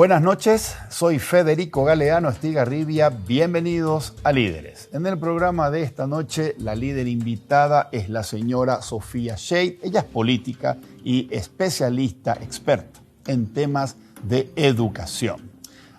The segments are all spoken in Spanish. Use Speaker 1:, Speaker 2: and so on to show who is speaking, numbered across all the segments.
Speaker 1: Buenas noches, soy Federico Galeano Estigarribia, bienvenidos a Líderes. En el programa de esta noche, la líder invitada es la señora Sofía Shade. Ella es política y especialista, experta en temas de educación.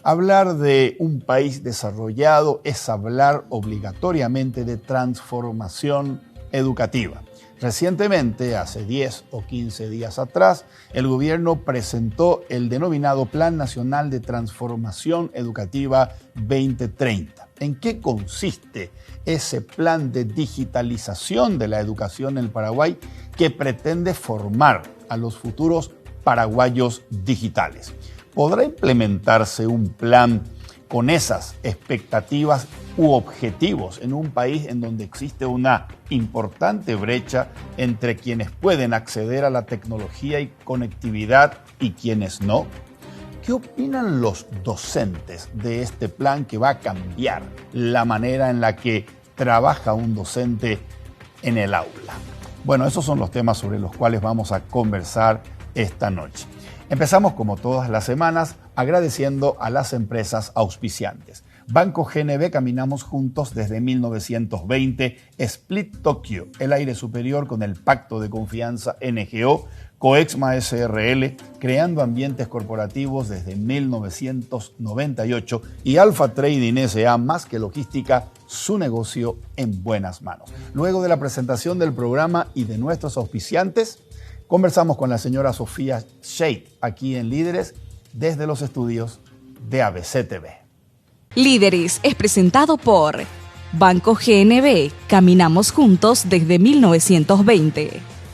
Speaker 1: Hablar de un país desarrollado es hablar obligatoriamente de transformación educativa. Recientemente, hace 10 o 15 días atrás, el gobierno presentó el denominado Plan Nacional de Transformación Educativa 2030. ¿En qué consiste ese plan de digitalización de la educación en el Paraguay que pretende formar a los futuros paraguayos digitales? ¿Podrá implementarse un plan con esas expectativas u objetivos en un país en donde existe una importante brecha entre quienes pueden acceder a la tecnología y conectividad y quienes no? ¿Qué opinan los docentes de este plan que va a cambiar la manera en la que trabaja un docente en el aula? Bueno, esos son los temas sobre los cuales vamos a conversar esta noche. Empezamos como todas las semanas agradeciendo a las empresas auspiciantes. Banco GNB, caminamos juntos desde 1920. Split Tokyo, el aire superior con el pacto de confianza NGO. Coexma SRL, creando ambientes corporativos desde 1998. Y Alpha Trading SA, más que logística, su negocio en buenas manos. Luego de la presentación del programa y de nuestros auspiciantes, conversamos con la señora Sofía Shade, aquí en Líderes, desde los estudios de ABC TV.
Speaker 2: Líderes es presentado por Banco GNB, caminamos juntos desde 1920.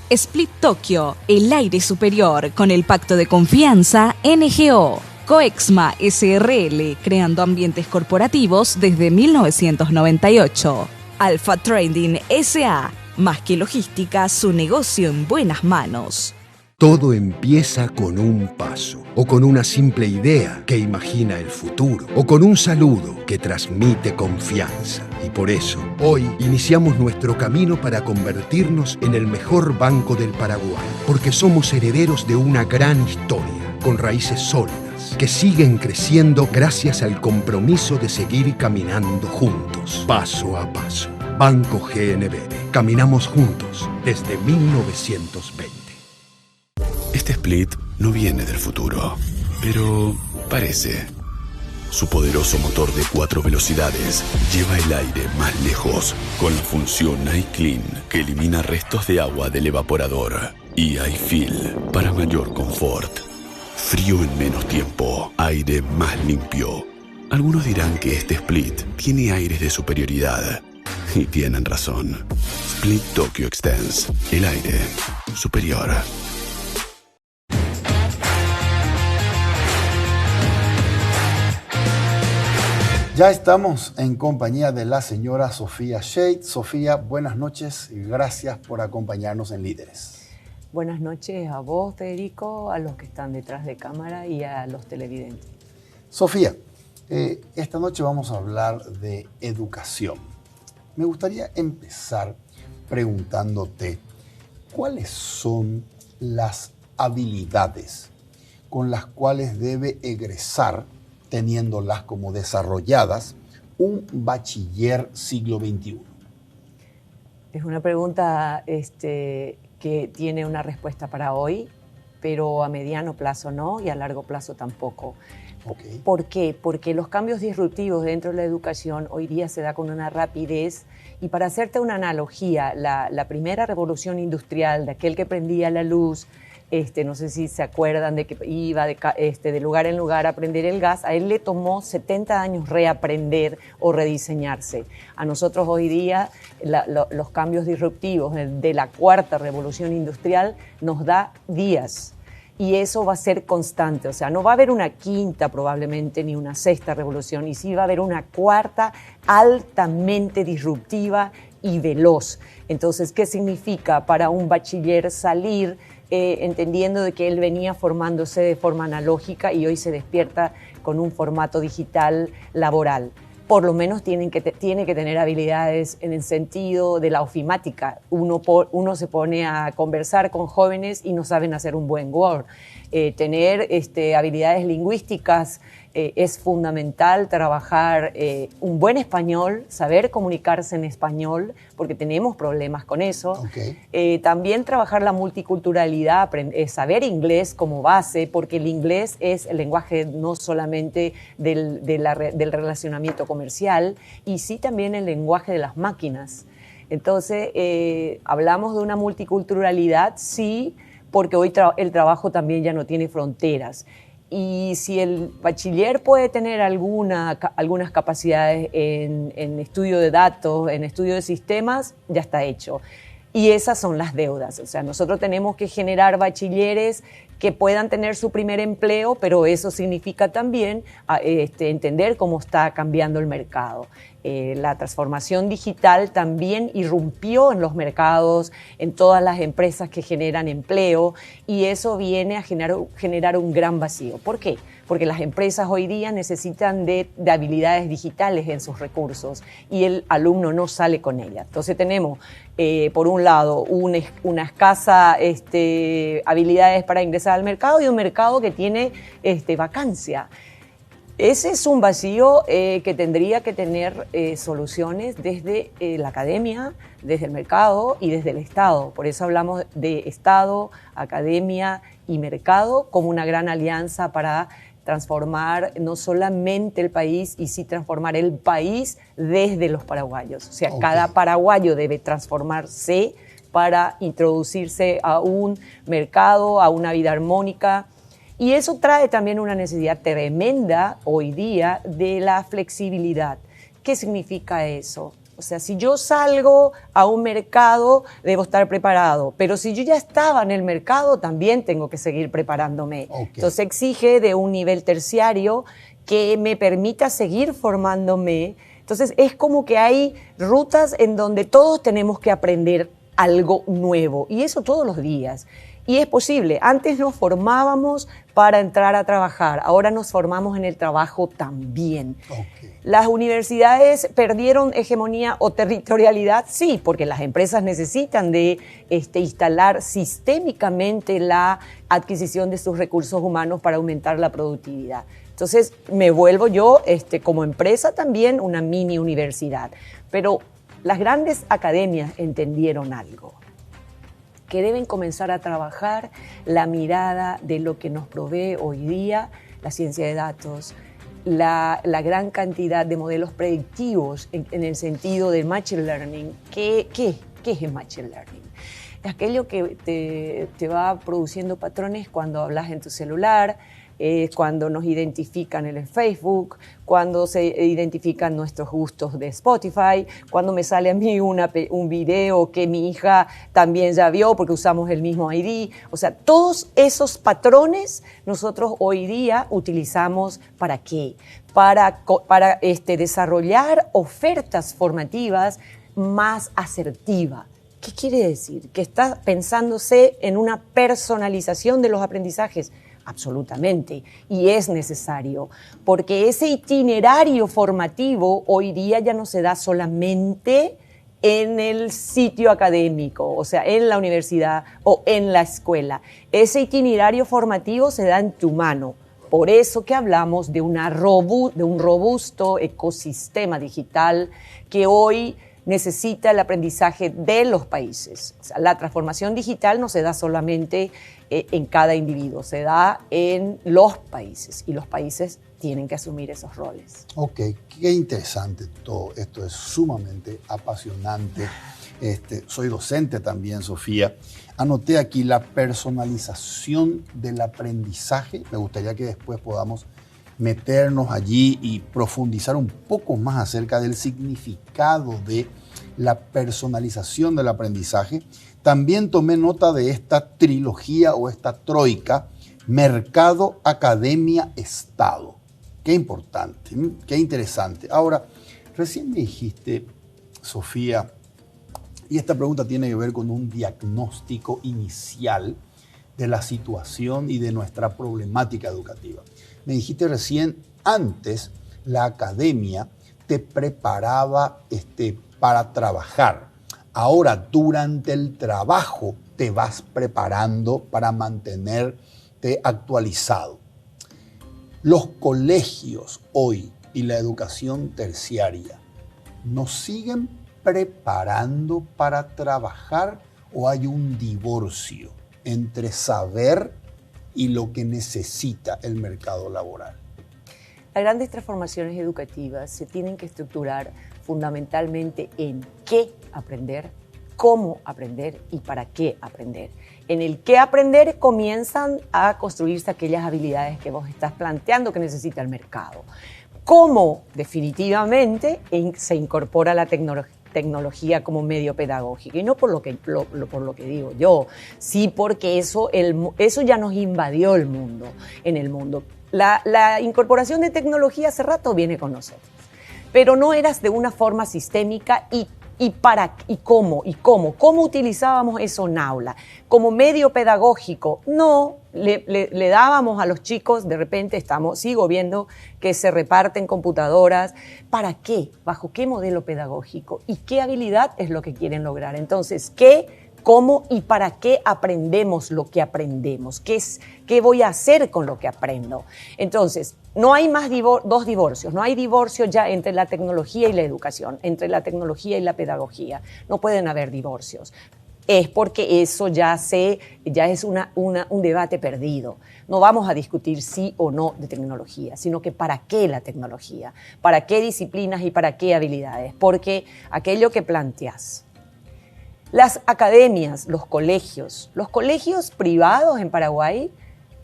Speaker 2: Split Tokyo, el aire superior con el pacto de confianza NGO. Coexma SRL, creando ambientes corporativos desde 1998. Alpha Trading SA, más que logística, su negocio en buenas manos.
Speaker 3: Todo empieza con un paso, o con una simple idea que imagina el futuro, o con un saludo que transmite confianza. Y por eso, hoy iniciamos nuestro camino para convertirnos en el mejor banco del Paraguay, porque somos herederos de una gran historia, con raíces sólidas, que siguen creciendo gracias al compromiso de seguir caminando juntos, paso a paso. Banco GNB, caminamos juntos desde 1920.
Speaker 4: Este Split no viene del futuro, pero parece. Su poderoso motor de 4 velocidades lleva el aire más lejos con la función iClean que elimina restos de agua del evaporador y iFill para mayor confort. Frío en menos tiempo, aire más limpio. Algunos dirán que este Split tiene aires de superioridad y tienen razón. Split Tokyo Extends, el aire superior.
Speaker 1: Ya estamos en compañía de la señora Sofía Shade. Sofía, buenas noches y gracias por acompañarnos en Líderes.
Speaker 5: Buenas noches a vos, Federico, a los que están detrás de cámara y a los televidentes.
Speaker 1: Sofía, esta noche vamos a hablar de educación. Me gustaría empezar preguntándote, ¿cuáles son las habilidades con las cuales debe egresar, teniéndolas como desarrolladas, un bachiller siglo XXI?
Speaker 5: Es una pregunta que tiene una respuesta para hoy, pero a mediano plazo no y a largo plazo tampoco.
Speaker 1: Okay.
Speaker 5: ¿Por qué? Porque los cambios disruptivos dentro de la educación hoy día se da con una rapidez. Y para hacerte una analogía, la primera revolución industrial, de aquel que prendía la luz, no sé si se acuerdan de que iba de lugar en lugar a prender el gas, a él le tomó 70 años reaprender o rediseñarse. A nosotros hoy día los cambios disruptivos de la cuarta revolución industrial nos da días. Y eso va a ser constante, o sea, no va a haber una quinta probablemente ni una sexta revolución, y sí va a haber una cuarta altamente disruptiva y veloz. Entonces, ¿qué significa para un bachiller salir entendiendo de que él venía formándose de forma analógica y hoy se despierta con un formato digital laboral? por lo menos tiene que tener habilidades en el sentido de la ofimática. Uno se pone a conversar con jóvenes y no saben hacer un buen Word. Tener habilidades lingüísticas es fundamental, trabajar un buen español, saber comunicarse en español, porque tenemos problemas con eso. Okay. También trabajar la multiculturalidad, saber inglés como base, porque el inglés es el lenguaje no solamente del relacionamiento comercial, y sí también el lenguaje de las máquinas. Entonces, hablamos de una multiculturalidad, sí, porque hoy el trabajo también ya no tiene fronteras. Y si el bachiller puede tener algunas capacidades en estudio de datos, en estudio de sistemas, ya está hecho. Y esas son las deudas. O sea, nosotros tenemos que generar bachilleres que puedan tener su primer empleo, pero eso significa también entender cómo está cambiando el mercado. La transformación digital también irrumpió en los mercados, en todas las empresas que generan empleo, y eso viene a generar un gran vacío. ¿Por qué? Porque las empresas hoy día necesitan de habilidades digitales en sus recursos y el alumno no sale con ellas. Entonces tenemos, por un lado, una escasa habilidades para ingresar al mercado y un mercado que tiene vacancia. Ese es un vacío que tendría que tener soluciones desde la academia, desde el mercado y desde el Estado. Por eso hablamos de Estado, academia y mercado como una gran alianza para transformar no solamente el país, y sí transformar el país desde los paraguayos. O sea, cada paraguayo debe transformarse para introducirse a un mercado, a una vida armónica. Y eso trae también una necesidad tremenda hoy día de la flexibilidad. ¿Qué significa eso? O sea, si yo salgo a un mercado, debo estar preparado. Pero si yo ya estaba en el mercado, también tengo que seguir preparándome. Okay. Entonces exige de un nivel terciario que me permita seguir formándome. Entonces es como que hay rutas en donde todos tenemos que aprender algo nuevo. Y eso todos los días. Y es posible. Antes nos formábamos para entrar a trabajar. Ahora nos formamos en el trabajo también. Okay. ¿Las universidades perdieron hegemonía o territorialidad? Sí, porque las empresas necesitan de instalar sistémicamente la adquisición de sus recursos humanos para aumentar la productividad. Entonces me vuelvo yo, como empresa también, una mini universidad. Pero las grandes academias entendieron algo, que deben comenzar a trabajar la mirada de lo que nos provee hoy día la ciencia de datos, la gran cantidad de modelos predictivos en el sentido del machine learning. ¿Qué es el machine learning? Es aquello que te va produciendo patrones cuando hablas en tu celular, cuando nos identifican en el Facebook, cuando se identifican nuestros gustos de Spotify, cuando me sale a mí un video que mi hija también ya vio porque usamos el mismo ID. O sea, todos esos patrones nosotros hoy día utilizamos ¿para qué? Para desarrollar ofertas formativas más asertivas. ¿Qué quiere decir? Que está pensándose en una personalización de los aprendizajes. Absolutamente, y es necesario, porque ese itinerario formativo hoy día ya no se da solamente en el sitio académico, o sea, en la universidad o en la escuela. Ese itinerario formativo se da en tu mano. Por eso que hablamos de un robusto ecosistema digital que hoy necesita el aprendizaje de los países. O sea, la transformación digital no se da solamente en cada individuo, se da en los países, y los países tienen que asumir esos roles.
Speaker 1: Ok, qué interesante todo esto, es sumamente apasionante. Soy docente también, Sofía. Anoté aquí la personalización del aprendizaje. Me gustaría que después podamos meternos allí y profundizar un poco más acerca del significado de la personalización del aprendizaje. También tomé nota de esta trilogía o esta troika, mercado, academia, Estado. Qué importante, qué interesante. Ahora, recién me dijiste, Sofía, y esta pregunta tiene que ver con un diagnóstico inicial de la situación y de nuestra problemática educativa. Me dijiste recién, antes la academia te preparaba para trabajar. Ahora, durante el trabajo, te vas preparando para mantenerte actualizado. Los colegios hoy y la educación terciaria nos siguen preparando para trabajar, o hay un divorcio entre saber y lo que necesita el mercado laboral.
Speaker 5: Las grandes transformaciones educativas se tienen que estructurar fundamentalmente en qué aprender, cómo aprender y para qué aprender. En el qué aprender comienzan a construirse aquellas habilidades que vos estás planteando que necesita el mercado. Cómo definitivamente se incorpora la tecnología como medio pedagógico, y no por lo que digo yo, sí porque eso ya nos invadió el mundo. La incorporación de tecnología hace rato viene con nosotros, pero no eras de una forma sistémica y cómo utilizábamos eso en aula. Como medio pedagógico, no le dábamos a los chicos, de repente sigo viendo que se reparten computadoras. ¿Para qué? ¿Bajo qué modelo pedagógico? ¿Y qué habilidad es lo que quieren lograr? Entonces, ¿qué, cómo y para qué aprendemos lo que aprendemos? ¿Qué voy a hacer con lo que aprendo? Entonces, no hay más dos divorcios, no hay divorcio ya entre la tecnología y la educación, entre la tecnología y la pedagogía. No pueden haber divorcios. Es porque eso ya es un debate perdido. No vamos a discutir sí o no de tecnología, sino que para qué la tecnología, para qué disciplinas y para qué habilidades. Porque aquello que planteás, las academias, los colegios privados en Paraguay,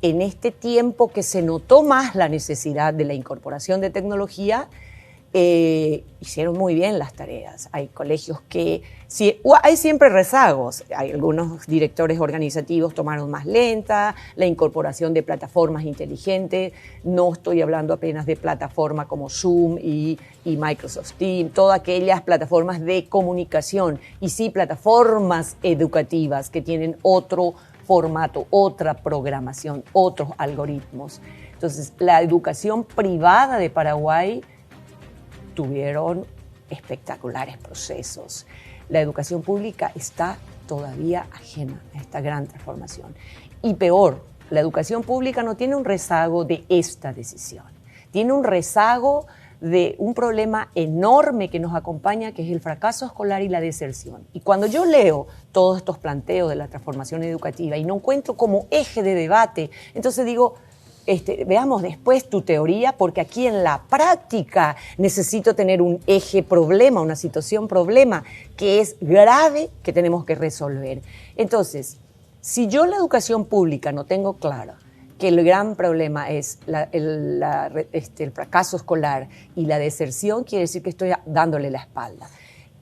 Speaker 5: en este tiempo que se notó más la necesidad de la incorporación de tecnología, hicieron muy bien las tareas. Hay colegios que hay siempre rezagos. Hay algunos directores organizativos tomaron más lenta la incorporación de plataformas inteligentes. No estoy hablando apenas de plataformas como Zoom y Microsoft Teams, todas aquellas plataformas de comunicación, y sí plataformas educativas que tienen otro formato, otra programación, otros algoritmos. Entonces, la educación privada de Paraguay tuvieron espectaculares procesos. La educación pública está todavía ajena a esta gran transformación. Y peor, la educación pública no tiene un rezago de esta decisión. Tiene un rezago de un problema enorme que nos acompaña, que es el fracaso escolar y la deserción. Y cuando yo leo todos estos planteos de la transformación educativa y no encuentro como eje de debate, entonces digo, veamos después tu teoría, porque aquí en la práctica necesito tener un eje problema, una situación problema que es grave, que tenemos que resolver. Entonces, si yo la educación pública no tengo clara que el gran problema es el fracaso escolar y la deserción, quiere decir que estoy dándole la espalda.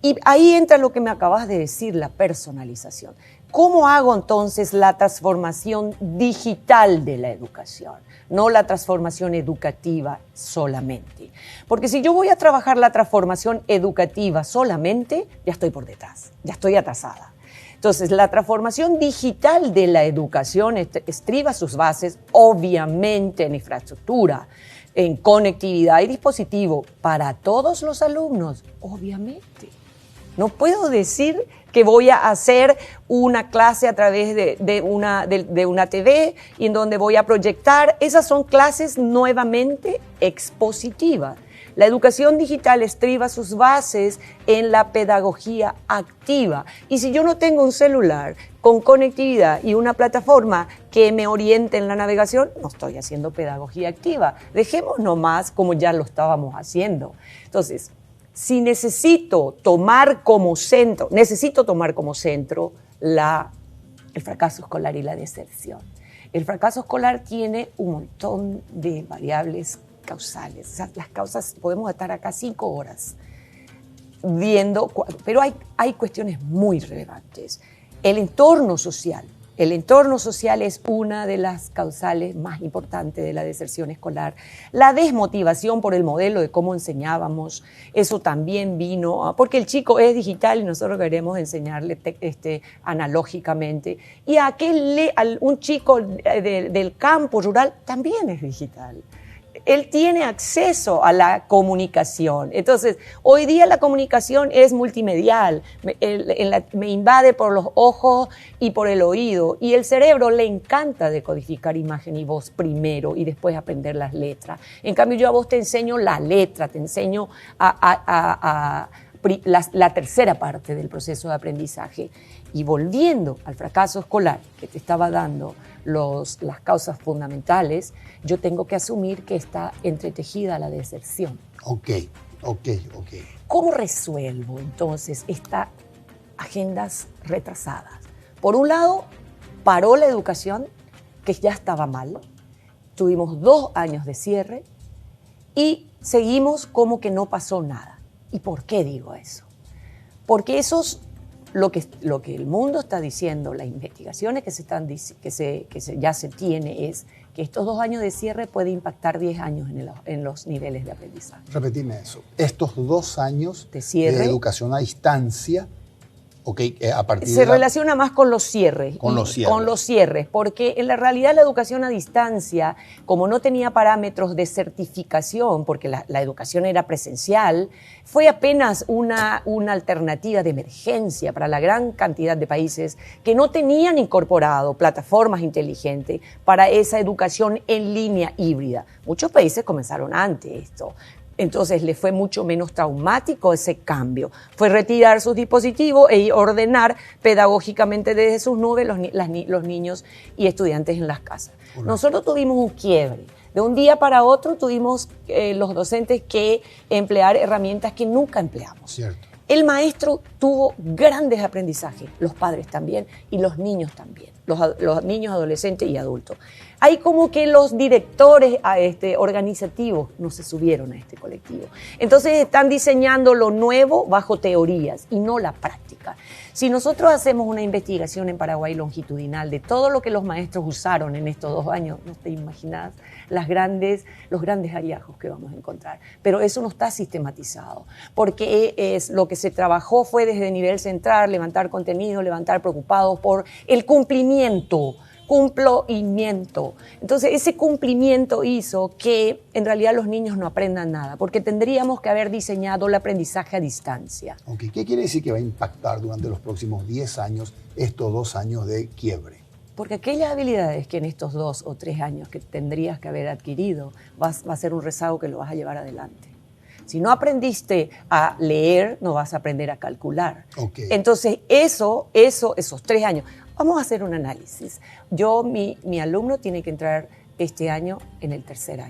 Speaker 5: Y ahí entra lo que me acabas de decir, la personalización. ¿Cómo hago entonces la transformación digital de la educación? No la transformación educativa solamente. Porque si yo voy a trabajar la transformación educativa solamente, ya estoy por detrás, ya estoy atrasada. Entonces, la transformación digital de la educación estriba sus bases, obviamente, en infraestructura, en conectividad y dispositivo para todos los alumnos, obviamente. No puedo decir que voy a hacer una clase a través de una TV y en donde voy a proyectar. Esas son clases nuevamente expositivas. La educación digital estriba sus bases en la pedagogía activa. Y si yo no tengo un celular con conectividad y una plataforma que me oriente en la navegación, no estoy haciendo pedagogía activa. Dejemos nomás como ya lo estábamos haciendo. Entonces, si necesito tomar como centro el fracaso escolar y la deserción. El fracaso escolar tiene un montón de variables causales. O sea, las causas, podemos estar acá 5 horas viendo, pero hay cuestiones muy relevantes. El entorno social es una de las causales más importantes de la deserción escolar. La desmotivación por el modelo de cómo enseñábamos, eso también vino, porque el chico es digital y nosotros queremos enseñarle analógicamente. Y un chico del campo rural también es digital. él tiene acceso a la comunicación. Entonces, hoy día la comunicación es multimedial, me invade por los ojos y por el oído, y el cerebro le encanta decodificar imagen y voz primero y después aprender las letras. En cambio, yo a vos te enseño la letra, te enseño la tercera parte del proceso de aprendizaje. Y volviendo al fracaso escolar que te estaba dando las causas fundamentales, yo tengo que asumir que está entretejida la deserción.
Speaker 1: Ok.
Speaker 5: ¿Cómo resuelvo entonces estas agendas retrasadas? Por un lado, paró la educación, que ya estaba mal. Tuvimos 2 años de cierre y seguimos como que no pasó nada. ¿Y por qué digo eso? Porque lo que el mundo está diciendo, las investigaciones ya se tiene, es que estos 2 años de cierre puede impactar 10 años en los niveles de aprendizaje.
Speaker 1: Repetime eso. Estos 2 años
Speaker 5: de cierre,
Speaker 1: de educación a distancia, a partir
Speaker 5: se relaciona más con los cierres.
Speaker 1: Con los cierres,
Speaker 5: porque en la realidad la educación a distancia, como no tenía parámetros de certificación, porque la educación era presencial, fue apenas una alternativa de emergencia para la gran cantidad de países que no tenían incorporado plataformas inteligentes para esa educación en línea híbrida. Muchos países comenzaron antes esto. Entonces le fue mucho menos traumático ese cambio. Fue retirar sus dispositivos e ordenar pedagógicamente desde sus nubes los niños y estudiantes en las casas. Correcto. Nosotros tuvimos un quiebre. De un día para otro tuvimos los docentes que emplear herramientas que nunca empleamos.
Speaker 1: Cierto.
Speaker 5: El maestro tuvo grandes aprendizajes, los padres también y los niños también, los niños, adolescentes y adultos. Hay como que los directores organizativos no se subieron a este colectivo. Entonces están diseñando lo nuevo bajo teorías y no la práctica. Si nosotros hacemos una investigación en Paraguay longitudinal de todo lo que los maestros usaron en estos 2 años, no te imaginas los grandes hallazgos que vamos a encontrar. Pero eso no está sistematizado, porque lo que se trabajó fue desde nivel central, levantar contenido, levantar preocupados por el cumplimiento. Entonces, ese cumplimiento hizo que en realidad los niños no aprendan nada, porque tendríamos que haber diseñado el aprendizaje a distancia.
Speaker 1: Okay. ¿Qué quiere decir que va a impactar durante los próximos 10 años estos 2 años de quiebre?
Speaker 5: Porque aquellas habilidades que en estos 2 o 3 años que tendrías que haber adquirido, va a ser un rezago que lo vas a llevar adelante. Si no aprendiste a leer, no vas a aprender a calcular.
Speaker 1: Okay.
Speaker 5: Entonces, esos 3 años. Vamos a hacer un análisis. Mi alumno tiene que entrar este año en el tercer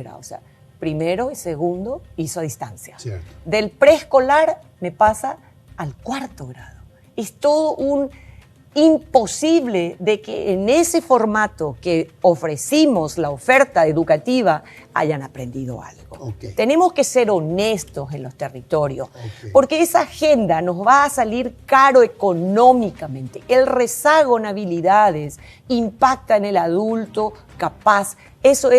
Speaker 5: grado. O sea, primero y segundo hizo a distancia.
Speaker 1: Cierto.
Speaker 5: Del preescolar me pasa al 4º grado. Es todo un imposible de que en ese formato que ofrecimos la oferta educativa hayan aprendido algo.
Speaker 1: Okay.
Speaker 5: Tenemos que ser honestos en los territorios, porque esa agenda nos va a salir caro económicamente. El rezago en habilidades impacta en el adulto capaz. Eso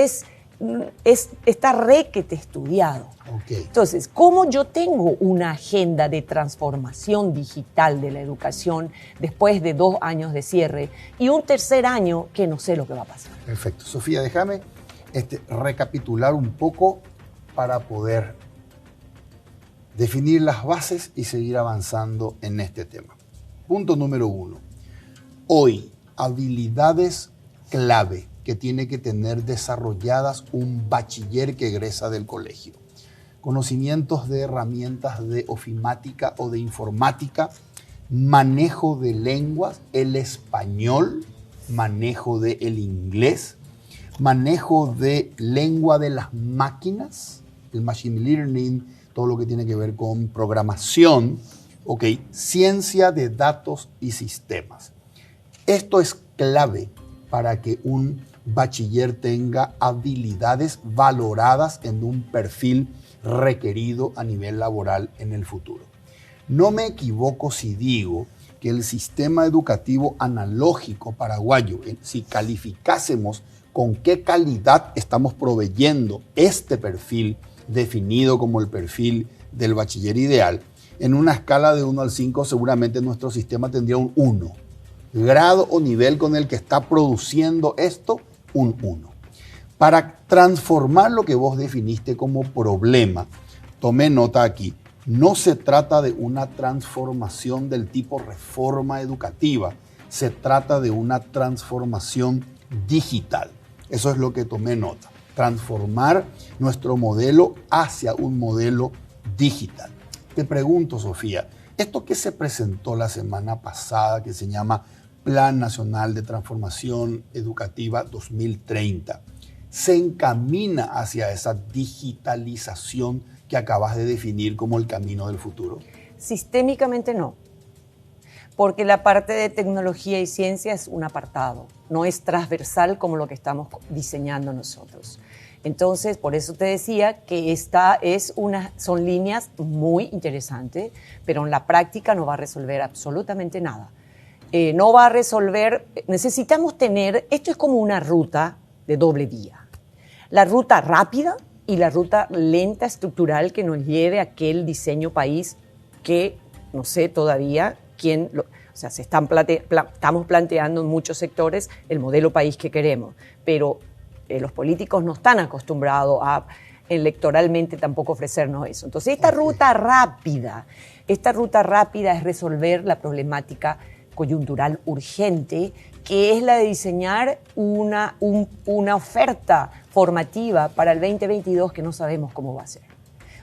Speaker 5: está requete estudiado.
Speaker 1: Okay.
Speaker 5: Entonces, ¿cómo yo tengo una agenda de transformación digital de la educación después de 2 años de cierre y un tercer año que no sé lo que va a pasar?
Speaker 1: Perfecto. Sofía, déjame recapitular un poco para poder definir las bases y seguir avanzando en este tema. Punto número 1. Hoy, habilidades clave que tiene que tener desarrolladas un bachiller que egresa del colegio. Conocimientos de herramientas de ofimática o de informática, manejo de lenguas, el español, manejo del inglés, manejo de lengua de las máquinas, el machine learning, todo lo que tiene que ver con programación, ciencia de datos y sistemas. Esto es clave para que un bachiller tenga habilidades valoradas en un perfil requerido a nivel laboral en el futuro. No me equivoco si digo que el sistema educativo analógico paraguayo, si calificásemos con qué calidad estamos proveyendo este perfil definido como el perfil del bachiller ideal, en una escala de 1 al 5 seguramente nuestro sistema tendría un 1. Grado o nivel con el que está produciendo esto, un 1. Para transformar lo que vos definiste como problema, tomé nota aquí, no se trata de una transformación del tipo reforma educativa, se trata de una transformación digital. Eso es lo que tomé nota, transformar nuestro modelo hacia un modelo digital. Te pregunto, Sofía, esto que se presentó la semana pasada, que se llama Plan Nacional de Transformación Educativa 2030, se encamina hacia esa digitalización que acabas de definir como el camino del futuro?
Speaker 5: Sistémicamente no, porque la parte de tecnología y ciencia es un apartado, no es transversal como lo que estamos diseñando nosotros. Entonces, por eso te decía que son líneas muy interesantes, pero en la práctica no va a resolver absolutamente nada. No va a resolver, necesitamos tener, esto es como una ruta de doble vía. La ruta rápida y la ruta lenta estructural que nos lleve a aquel diseño país que no sé todavía estamos planteando en muchos sectores el modelo país que queremos, pero los políticos no están acostumbrados a electoralmente tampoco ofrecernos eso. Entonces esta ruta rápida es resolver la problemática coyuntural urgente, que es la de diseñar una oferta formativa para el 2022 que no sabemos cómo va a ser.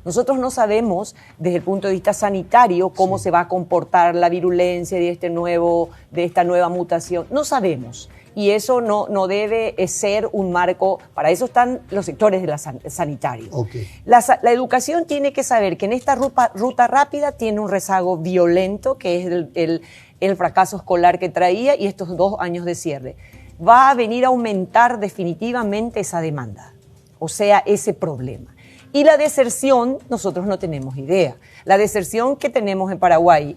Speaker 5: Nosotros no sabemos desde el punto de vista sanitario cómo se va a comportar la virulencia de esta nueva mutación. No sabemos. Y eso no debe ser un marco, para eso están los sectores sanitarios.
Speaker 1: Okay.
Speaker 5: La educación tiene que saber que en esta ruta rápida tiene un rezago violento, que es el fracaso escolar que traía y estos 2 años de cierre. Va a venir a aumentar definitivamente esa demanda, o sea, ese problema. Y la deserción, nosotros no tenemos idea. La deserción que tenemos en Paraguay,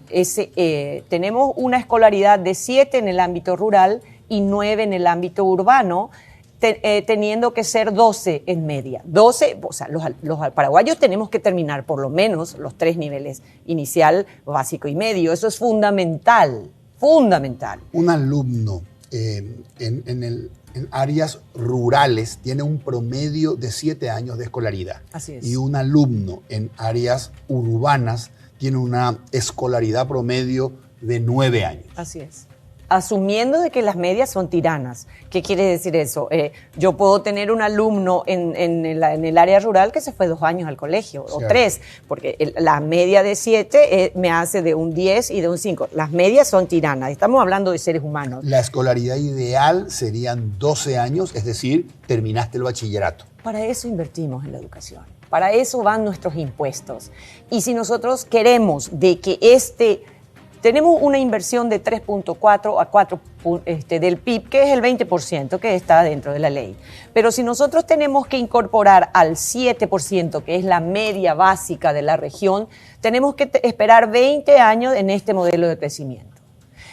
Speaker 5: tenemos una escolaridad de 7 en el ámbito rural y 9 en el ámbito urbano, teniendo que ser 12 en media. 12, o sea, los paraguayos tenemos que terminar por lo menos los 3 niveles, inicial, básico y medio. Eso es fundamental, fundamental.
Speaker 1: Un alumno en áreas rurales tiene un promedio de 7 años de escolaridad.
Speaker 5: Así es.
Speaker 1: Y un alumno en áreas urbanas tiene una escolaridad promedio de 9 años.
Speaker 5: Así es. Asumiendo de que las medias son tiranas. ¿Qué quiere decir eso? Yo puedo tener un alumno en el área rural que se fue 2 años al colegio, o 3, porque la media de 7 me hace de un 10 y de un 5. Las medias son tiranas, estamos hablando de seres humanos.
Speaker 1: La escolaridad ideal serían 12 años, es decir, terminaste el bachillerato.
Speaker 5: Para eso invertimos en la educación, para eso van nuestros impuestos. Y si nosotros queremos de que tenemos una inversión de 3.4 a 4 del PIB, que es el 20% que está dentro de la ley. Pero si nosotros tenemos que incorporar al 7%, que es la media básica de la región, tenemos que esperar 20 años en este modelo de crecimiento.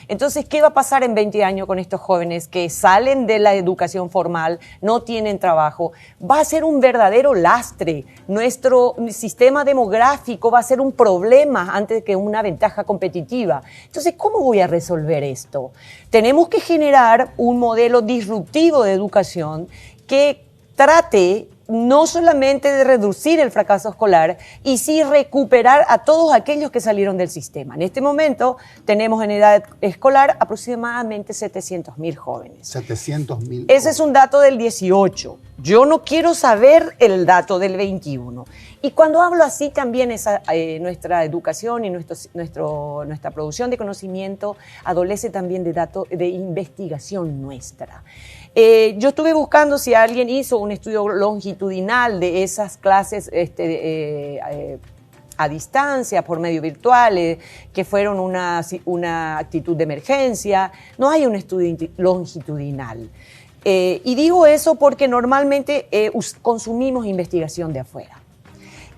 Speaker 5: Entonces, ¿qué va a pasar en 20 años con estos jóvenes que salen de la educación formal, no tienen trabajo? Va a ser un verdadero lastre. Nuestro sistema demográfico va a ser un problema antes que una ventaja competitiva. Entonces, ¿cómo voy a resolver esto? Tenemos que generar un modelo disruptivo de educación que trate no solamente de reducir el fracaso escolar, y sí recuperar a todos aquellos que salieron del sistema. En este momento tenemos en edad escolar aproximadamente 700.000 jóvenes.
Speaker 1: 700.000.
Speaker 5: Ese es un dato del 18. Yo no quiero saber el dato del 21. Y cuando hablo así también nuestra educación y nuestra producción de conocimiento adolece también de datos de investigación nuestra. Yo estuve buscando si alguien hizo un estudio longitudinal de esas clases a distancia, por medio virtuales, que fueron una actitud de emergencia. No hay un estudio longitudinal. Y digo eso porque normalmente consumimos investigación de afuera.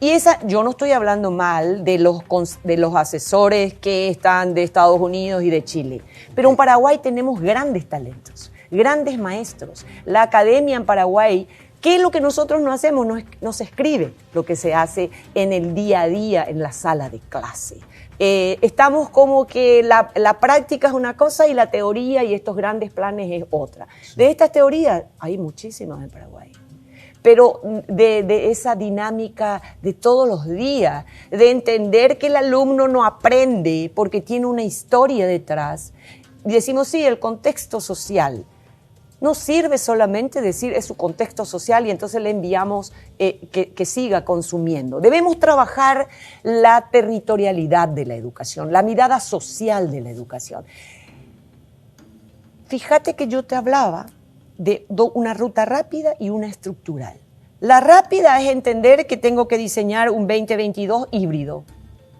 Speaker 5: Y yo no estoy hablando mal de los asesores que están de Estados Unidos y de Chile, pero en Paraguay tenemos grandes talentos, grandes maestros. La academia en Paraguay, ¿qué es lo que nosotros no hacemos? No se escribe lo que se hace en el día a día, en la sala de clase. Estamos como que la práctica es una cosa y la teoría y estos grandes planes es otra. De estas teorías hay muchísimas en Paraguay. pero de esa dinámica de todos los días, de entender que el alumno no aprende porque tiene una historia detrás. Y decimos, sí, el contexto social. No sirve solamente decir es su contexto social y entonces le enviamos que siga consumiendo. Debemos trabajar la territorialidad de la educación, la mirada social de la educación. Fíjate que yo te hablaba de una ruta rápida y una estructural. La rápida es entender que tengo que diseñar un 2022 híbrido,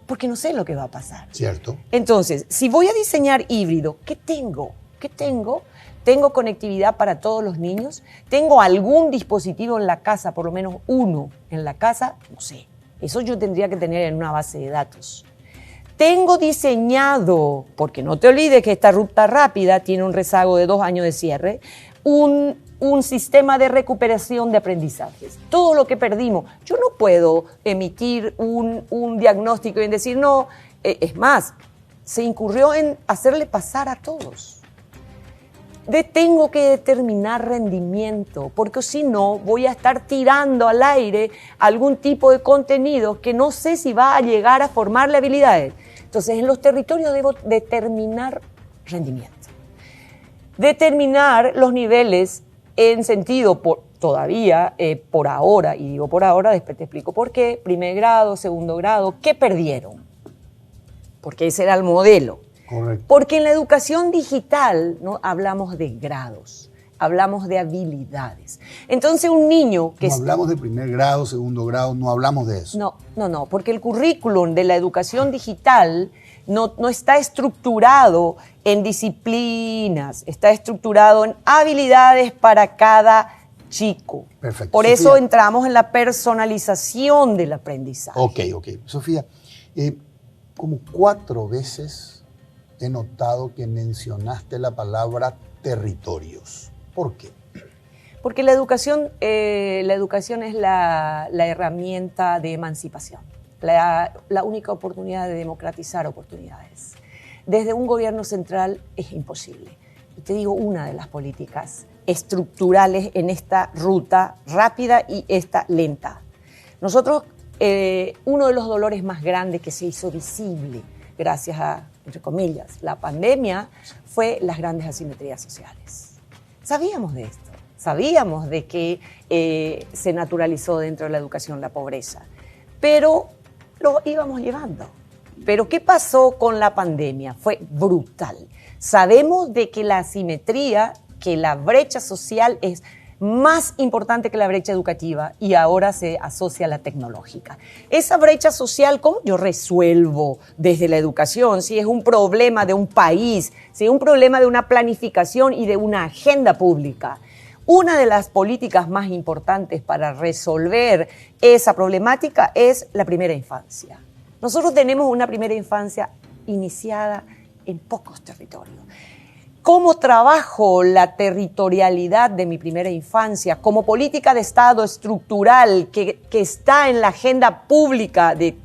Speaker 5: porque no sé lo que va a pasar.
Speaker 1: Cierto.
Speaker 5: Entonces, si voy a diseñar híbrido, ¿qué tengo? ¿Tengo conectividad para todos los niños? ¿Tengo algún dispositivo en la casa, por lo menos uno en la casa? No sé. Eso yo tendría que tener en una base de datos. Tengo diseñado, porque no te olvides que esta ruta rápida tiene un rezago de 2 años de cierre, un sistema de recuperación de aprendizajes. Todo lo que perdimos. Yo no puedo emitir un diagnóstico y decir, no, es más, se incurrió en hacerle pasar a todos. Tengo que determinar rendimiento, porque si no voy a estar tirando al aire algún tipo de contenido que no sé si va a llegar a formarle habilidades. Entonces, en los territorios debo determinar rendimiento. Determinar los niveles en sentido, por ahora, y digo por ahora, después te explico por qué, primer grado, segundo grado, ¿qué perdieron? Porque ese era el modelo.
Speaker 1: Correcto.
Speaker 5: Porque en la educación digital no hablamos de grados, hablamos de habilidades. Entonces un niño que...
Speaker 1: No hablamos de primer grado, segundo grado, no hablamos de eso.
Speaker 5: No, porque el currículum de la educación digital no está estructurado en disciplinas, está estructurado en habilidades para cada chico.
Speaker 1: Perfecto.
Speaker 5: Por
Speaker 1: Sofía,
Speaker 5: eso entramos en la personalización del aprendizaje.
Speaker 1: Ok. Sofía, como 4 veces he notado que mencionaste la palabra territorios. ¿Por qué?
Speaker 5: Porque la educación es la herramienta de emancipación, la única oportunidad de democratizar oportunidades. Desde un gobierno central es imposible. Y te digo una de las políticas estructurales en esta ruta rápida y esta lenta. Nosotros, uno de los dolores más grandes que se hizo visible gracias a, entre comillas, la pandemia, fue las grandes asimetrías sociales. Sabíamos de esto, sabíamos de que se naturalizó dentro de la educación la pobreza, pero lo íbamos llevando. Pero ¿qué pasó con la pandemia? Fue brutal. Sabemos de que la asimetría, que la brecha social es más importante que la brecha educativa y ahora se asocia a la tecnológica. Esa brecha social, ¿cómo yo resuelvo desde la educación? Si es un problema de un país, si es un problema de una planificación y de una agenda pública. Una de las políticas más importantes para resolver esa problemática es la primera infancia. Nosotros tenemos una primera infancia iniciada en pocos territorios. ¿Cómo trabajo la territorialidad de mi primera infancia como política de Estado estructural que está en la agenda pública de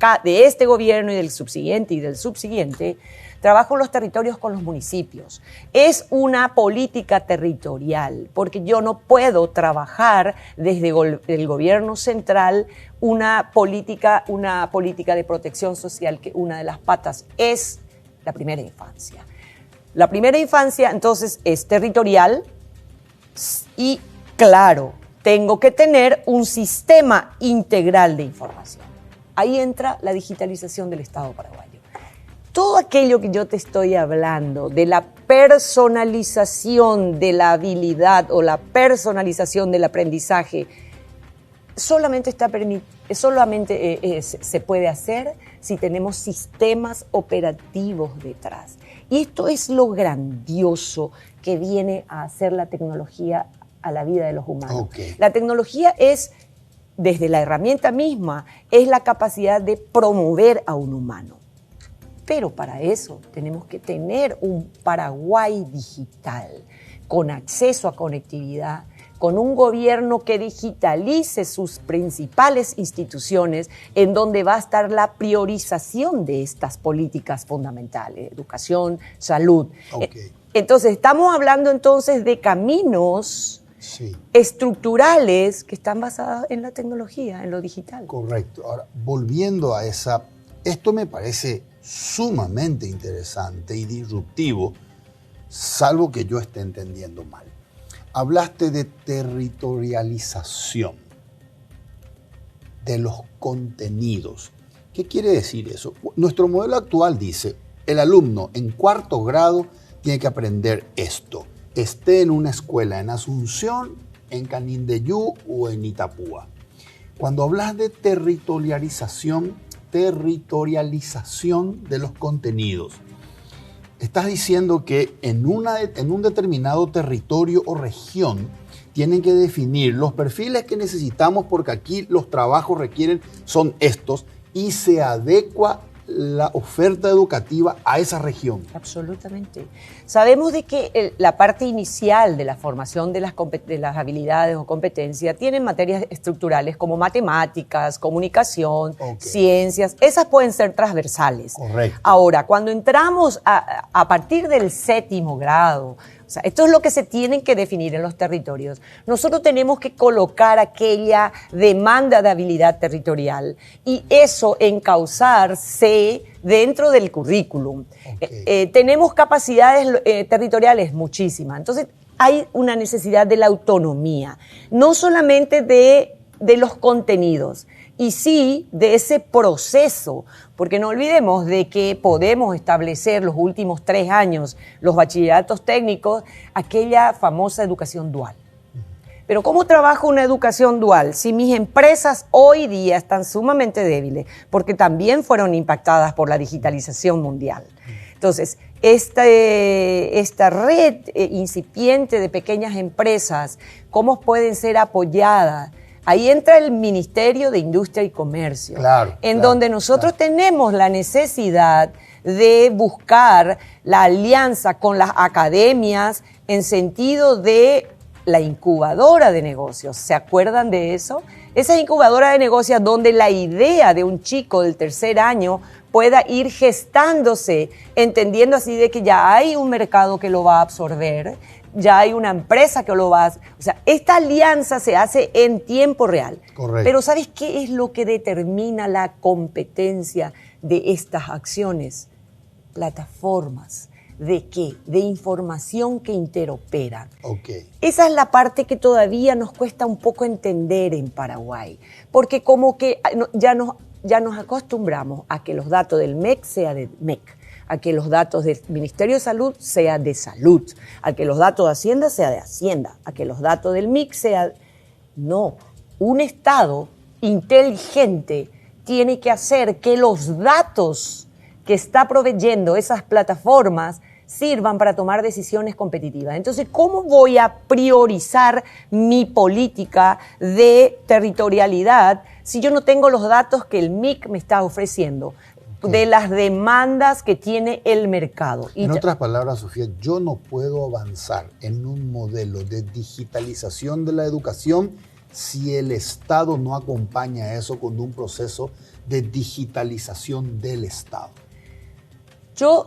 Speaker 5: este gobierno y del subsiguiente? Trabajo los territorios con los municipios. Es una política territorial, porque yo no puedo trabajar desde el gobierno central una política de protección social, que una de las patas es la primera infancia. La primera infancia, entonces, es territorial y, claro, tengo que tener un sistema integral de información. Ahí entra la digitalización del Estado paraguayo. Todo aquello que yo te estoy hablando de la personalización de la habilidad o la personalización del aprendizaje solamente se puede hacer si tenemos sistemas operativos detrás. Y esto es lo grandioso que viene a hacer la tecnología a la vida de los humanos.
Speaker 1: Okay.
Speaker 5: La tecnología es, desde la herramienta misma, es la capacidad de promover a un humano. Pero para eso tenemos que tener un Paraguay digital, con acceso a conectividad, con un gobierno que digitalice sus principales instituciones, en donde va a estar la priorización de estas políticas fundamentales, educación, salud.
Speaker 1: Okay.
Speaker 5: Entonces, estamos hablando entonces de caminos
Speaker 1: Sí.
Speaker 5: estructurales que están basadas en la tecnología, en lo digital.
Speaker 1: Correcto. Ahora, volviendo a esto me parece sumamente interesante y disruptivo, salvo que yo esté entendiendo mal. Hablaste de territorialización de los contenidos. ¿Qué quiere decir eso? Nuestro modelo actual dice, el alumno en 4º grado tiene que aprender esto, esté en una escuela en Asunción, en Canindeyú o en Itapúa. Cuando hablas de territorialización de los contenidos, estás diciendo que en un determinado territorio o región tienen que definir los perfiles que necesitamos porque aquí los trabajos requieren son estos y se adecua la oferta educativa a esa región.
Speaker 5: Absolutamente. Sabemos de que la parte inicial de la formación de las habilidades o competencias tienen materias estructurales como matemáticas, comunicación, ciencias. Esas pueden ser transversales.
Speaker 1: Correcto.
Speaker 5: Ahora, cuando entramos a partir del 7º grado, o sea, esto es lo que se tienen que definir en los territorios. Nosotros tenemos que colocar aquella demanda de habilidad territorial y eso encauzarse dentro del currículum. Tenemos capacidades territoriales muchísimas. Entonces, hay una necesidad de la autonomía, no solamente de los contenidos, y sí de ese proceso, porque no olvidemos de que podemos establecer los últimos 3 años, los bachilleratos técnicos, aquella famosa educación dual. Pero ¿cómo trabajo una educación dual si mis empresas hoy día están sumamente débiles? Porque también fueron impactadas por la digitalización mundial. Entonces, esta red incipiente de pequeñas empresas, ¿cómo pueden ser apoyadas? Ahí entra el Ministerio de Industria y Comercio, donde nosotros tenemos la necesidad de buscar la alianza con las academias en sentido de la incubadora de negocios. ¿Se acuerdan de eso? Esa incubadora de negocios donde la idea de un chico del 3er año pueda ir gestándose, entendiendo así de que ya hay un mercado que lo va a absorber, ya hay una empresa que lo va a hacer. O sea, esta alianza se hace en tiempo real.
Speaker 1: Correcto.
Speaker 5: Pero ¿sabes qué es lo que determina la competencia de estas acciones? Plataformas. ¿De qué? De información que interoperan. Esa es la parte que todavía nos cuesta un poco entender en Paraguay, porque como que ya nos acostumbramos a que los datos del MEC sean del MEC, a que los datos del Ministerio de Salud sean de Salud, a que los datos de Hacienda sean de Hacienda, a que los datos del MIC sean... No, un Estado inteligente tiene que hacer que los datos que está proveyendo esas plataformas sirvan para tomar decisiones competitivas. Entonces, ¿cómo voy a priorizar mi política de territorialidad si yo no tengo los datos que el MIC me está ofreciendo de las demandas que tiene el mercado?
Speaker 1: En otras palabras, Sofía, yo no puedo avanzar en un modelo de digitalización de la educación si el Estado no acompaña eso con un proceso de digitalización del Estado.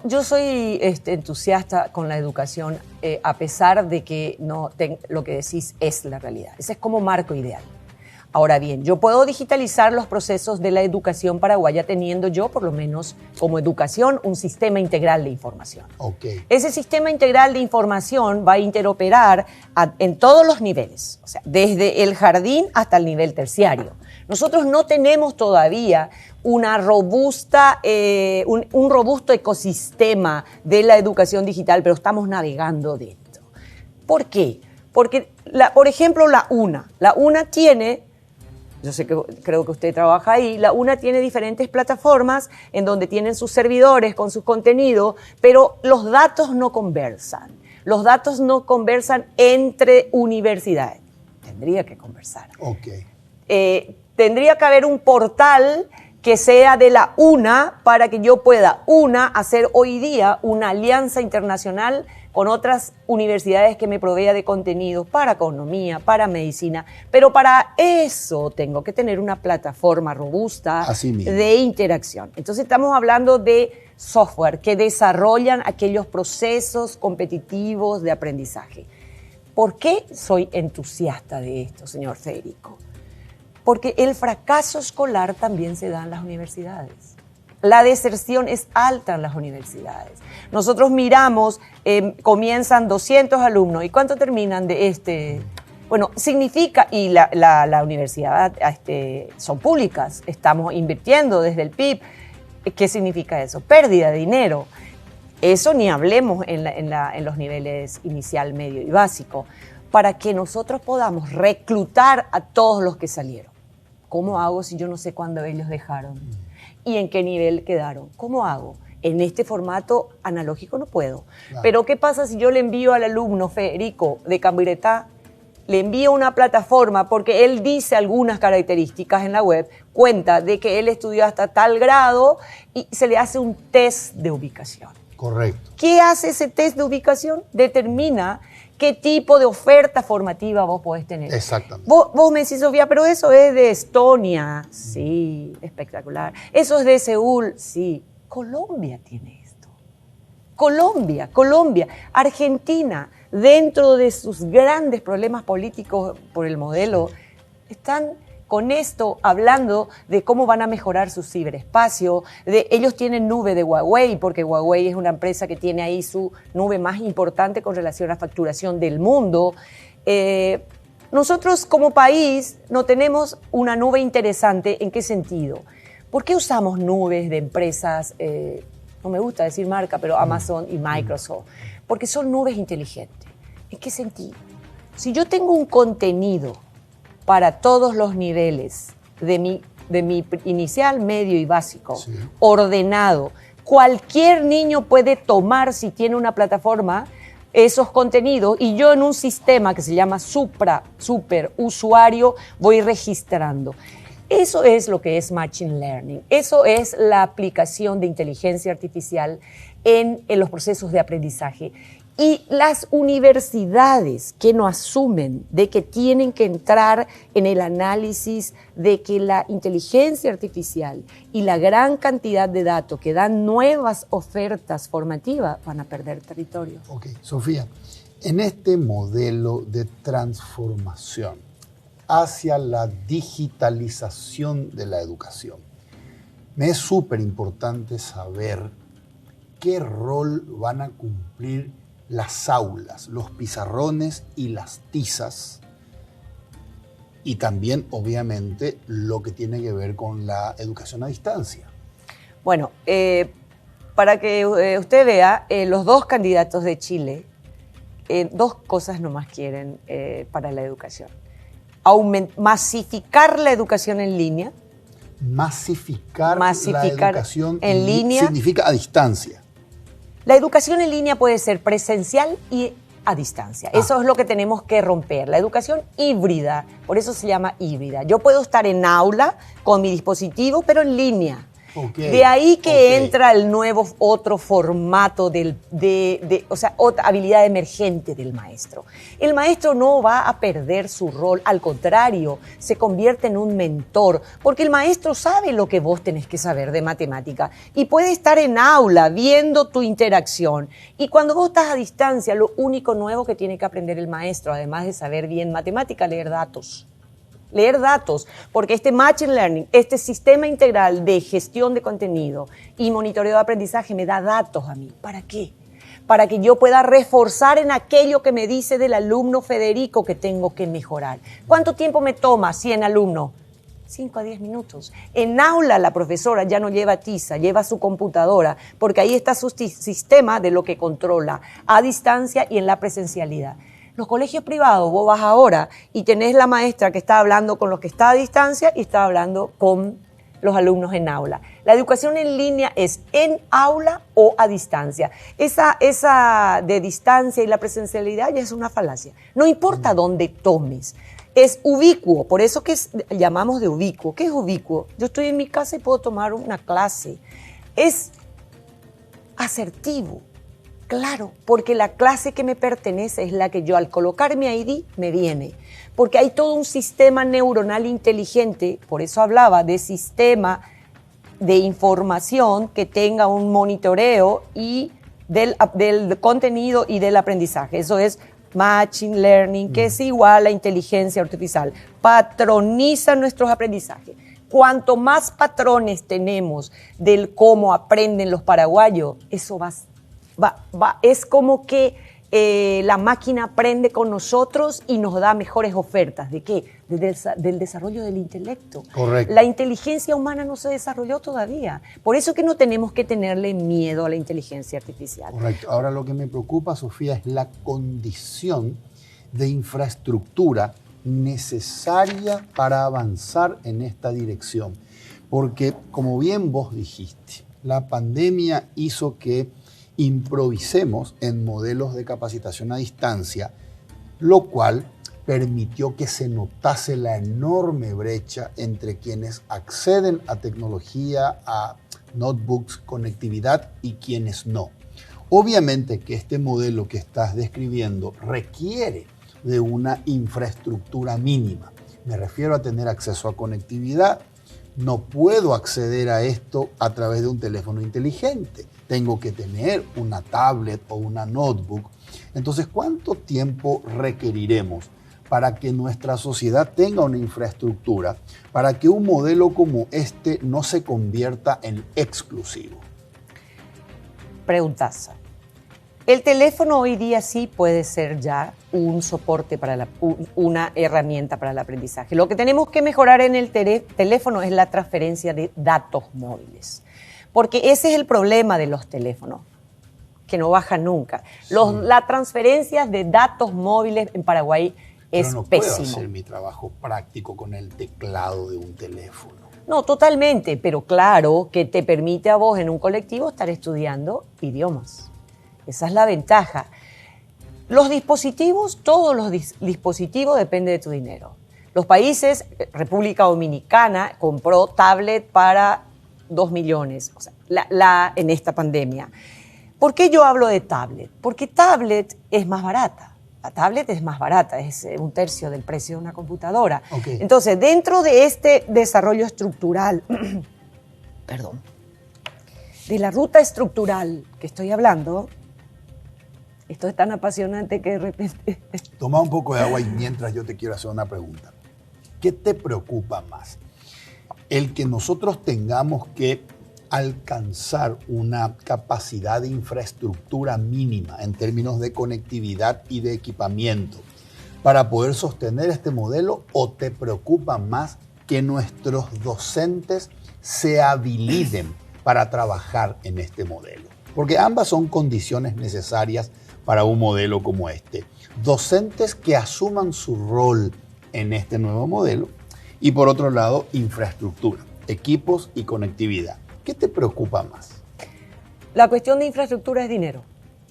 Speaker 5: Yo soy entusiasta con la educación, a pesar de que lo que decís es la realidad. Ese es como marco ideal. Ahora bien, yo puedo digitalizar los procesos de la educación paraguaya teniendo yo, por lo menos como educación, un sistema integral de información. Ese sistema integral de información va a interoperar en todos los niveles, o sea, desde el jardín hasta el nivel terciario. Nosotros no tenemos todavía una robusta, un robusto ecosistema de la educación digital, pero estamos navegando dentro. ¿Por qué? Porque, por ejemplo, la UNA tiene... Yo sé que creo que usted trabaja ahí. La UNA tiene diferentes plataformas en donde tienen sus servidores con sus contenidos, pero los datos no conversan. Los datos no conversan entre universidades. Tendría que conversar. Tendría que haber un portal que sea de la UNA para que yo pueda, hacer hoy día una alianza internacional con otras universidades que me provea de contenidos para economía, para medicina, pero para eso tengo que tener una plataforma robusta de interacción. Entonces estamos hablando de software que desarrollan aquellos procesos competitivos de aprendizaje. ¿Por qué soy entusiasta de esto, señor Federico? Porque el fracaso escolar también se da en las universidades. La deserción es alta en las universidades. Nosotros miramos, comienzan 200 alumnos, ¿y cuánto terminan de este? Bueno, significa, y la universidad son públicas, estamos invirtiendo desde el PIB. ¿Qué significa eso? Pérdida de dinero. Eso ni hablemos en los niveles inicial, medio y básico, para que nosotros podamos reclutar a todos los que salieron. ¿Cómo hago si yo no sé cuándo ellos dejaron? ¿Y en qué nivel quedaron? ¿Cómo hago? En este formato analógico no puedo. Claro. Pero ¿qué pasa si yo le envío al alumno Federico de Cambiretá, le envío una plataforma porque él dice algunas características en la web, cuenta de que él estudió hasta tal grado y se le hace un test de ubicación?
Speaker 1: Correcto.
Speaker 5: ¿Qué hace ese test de ubicación? Determina qué tipo de oferta formativa vos podés tener.
Speaker 1: Exactamente.
Speaker 5: Vos me decís, Sofía, pero eso es de Estonia. Sí, espectacular. Eso es de Seúl. Sí. Colombia tiene esto. Colombia. Argentina, dentro de sus grandes problemas políticos por el modelo, están con esto hablando de cómo van a mejorar su ciberespacio. Ellos tienen nube de Huawei, porque Huawei es una empresa que tiene ahí su nube más importante con relación a facturación del mundo. Nosotros como país no tenemos una nube interesante. ¿En qué sentido? ¿Por qué usamos nubes de empresas, no me gusta decir marca, pero Amazon y Microsoft? Porque son nubes inteligentes. ¿En qué sentido? Si yo tengo un contenido para todos los niveles de mi inicial, medio y básico, sí, ordenado, cualquier niño puede tomar, si tiene una plataforma, esos contenidos, y yo en un sistema que se llama super usuario voy registrando. Eso es lo que es Machine Learning. Eso es la aplicación de inteligencia artificial en los procesos de aprendizaje. Y las universidades que no asumen de que tienen que entrar en el análisis de que la inteligencia artificial y la gran cantidad de datos que dan nuevas ofertas formativas van a perder territorio.
Speaker 1: Ok, Sofía, en este modelo de transformación hacia la digitalización de la educación, me es súper importante saber qué rol van a cumplir las aulas, los pizarrones y las tizas, y también, obviamente, lo que tiene que ver con la educación a distancia.
Speaker 5: Bueno, para que usted vea, los dos candidatos de Chile, dos cosas nomás quieren para la educación. Masificar la educación en línea.
Speaker 1: Masificar la educación
Speaker 5: en línea
Speaker 1: significa a distancia.
Speaker 5: La educación en línea puede ser presencial y a distancia. Eso es lo que tenemos que romper. La educación híbrida, por eso se llama híbrida. Yo puedo estar en aula con mi dispositivo, pero en línea. Okay. De ahí que entra el nuevo otro formato o sea, otra habilidad emergente del maestro. El maestro no va a perder su rol, al contrario, se convierte en un mentor, porque el maestro sabe lo que vos tenés que saber de matemática y puede estar en aula viendo tu interacción. Y cuando vos estás a distancia, lo único nuevo que tiene que aprender el maestro, además de saber bien matemática, leer datos, porque este Machine Learning, este sistema integral de gestión de contenido y monitoreo de aprendizaje me da datos a mí. ¿Para qué? Para que yo pueda reforzar en aquello que me dice del alumno Federico que tengo que mejorar. ¿Cuánto tiempo me toma 100 alumnos? 5 a 10 minutos. En aula la profesora ya no lleva tiza, lleva su computadora, porque ahí está su sistema de lo que controla a distancia y en la presencialidad. Los colegios privados, vos vas ahora y tenés la maestra que está hablando con los que está a distancia y está hablando con los alumnos en aula. La educación en línea es en aula o a distancia. Esa de distancia y la presencialidad ya es una falacia. No importa dónde tomes. Es ubicuo, por eso que llamamos de ubicuo. ¿Qué es ubicuo? Yo estoy en mi casa y puedo tomar una clase. Es asertivo. Claro, porque la clase que me pertenece es la que yo al colocar mi ID me viene. Porque hay todo un sistema neuronal inteligente, por eso hablaba de sistema de información que tenga un monitoreo y del contenido y del aprendizaje. Eso es Machine Learning, que es igual a inteligencia artificial, patroniza nuestros aprendizajes. Cuanto más patrones tenemos del cómo aprenden los paraguayos, eso es como que la máquina aprende con nosotros y nos da mejores ofertas. ¿De qué? Del desarrollo del intelecto.
Speaker 1: Correcto.
Speaker 5: La inteligencia humana no se desarrolló todavía. Por eso que no tenemos que tenerle miedo a la inteligencia artificial.
Speaker 1: Correcto. Ahora lo que me preocupa, Sofía, es la condición de infraestructura necesaria para avanzar en esta dirección. Porque, como bien vos dijiste, la pandemia hizo que improvisemos en modelos de capacitación a distancia, lo cual permitió que se notase la enorme brecha entre quienes acceden a tecnología, a notebooks, conectividad y quienes no. Obviamente que este modelo que estás describiendo requiere de una infraestructura mínima. Me refiero a tener acceso a conectividad. No puedo acceder a esto a través de un teléfono inteligente. Tengo que tener una tablet o una notebook. Entonces, ¿cuánto tiempo requeriremos para que nuestra sociedad tenga una infraestructura para que un modelo como este no se convierta en exclusivo?
Speaker 5: Preguntaza. El teléfono hoy día sí puede ser ya un soporte para una herramienta para el aprendizaje. Lo que tenemos que mejorar en el teléfono es la transferencia de datos móviles. Porque ese es el problema de los teléfonos, que no bajan nunca. Las transferencias de datos móviles en Paraguay es
Speaker 1: Pero no
Speaker 5: pésimo.
Speaker 1: puedo hacer mi trabajo práctico con el teclado de un teléfono.
Speaker 5: No, totalmente, pero claro que te permite a vos en un colectivo estar estudiando idiomas. Esa es la ventaja. Los dispositivos, todos los dispositivos depende de tu dinero. Los países, República Dominicana compró tablet para 2 millones, o sea, en esta pandemia. ¿Por qué yo hablo de tablet? Porque tablet es más barata. La tablet es más barata, es 1/3 del precio de una computadora.
Speaker 1: Okay.
Speaker 5: Entonces, dentro de este desarrollo estructural, de la ruta estructural que estoy hablando, esto es tan apasionante que de repente...
Speaker 1: Toma un poco de agua y mientras yo te quiero hacer una pregunta. ¿Qué te preocupa más? El que nosotros tengamos que alcanzar una capacidad de infraestructura mínima en términos de conectividad y de equipamiento para poder sostener este modelo, o te preocupa más que nuestros docentes se habiliten para trabajar en este modelo? Porque ambas son condiciones necesarias para un modelo como este. Docentes que asuman su rol en este nuevo modelo y, por otro lado, infraestructura, equipos y conectividad. ¿Qué te preocupa más?
Speaker 5: La cuestión de infraestructura es dinero.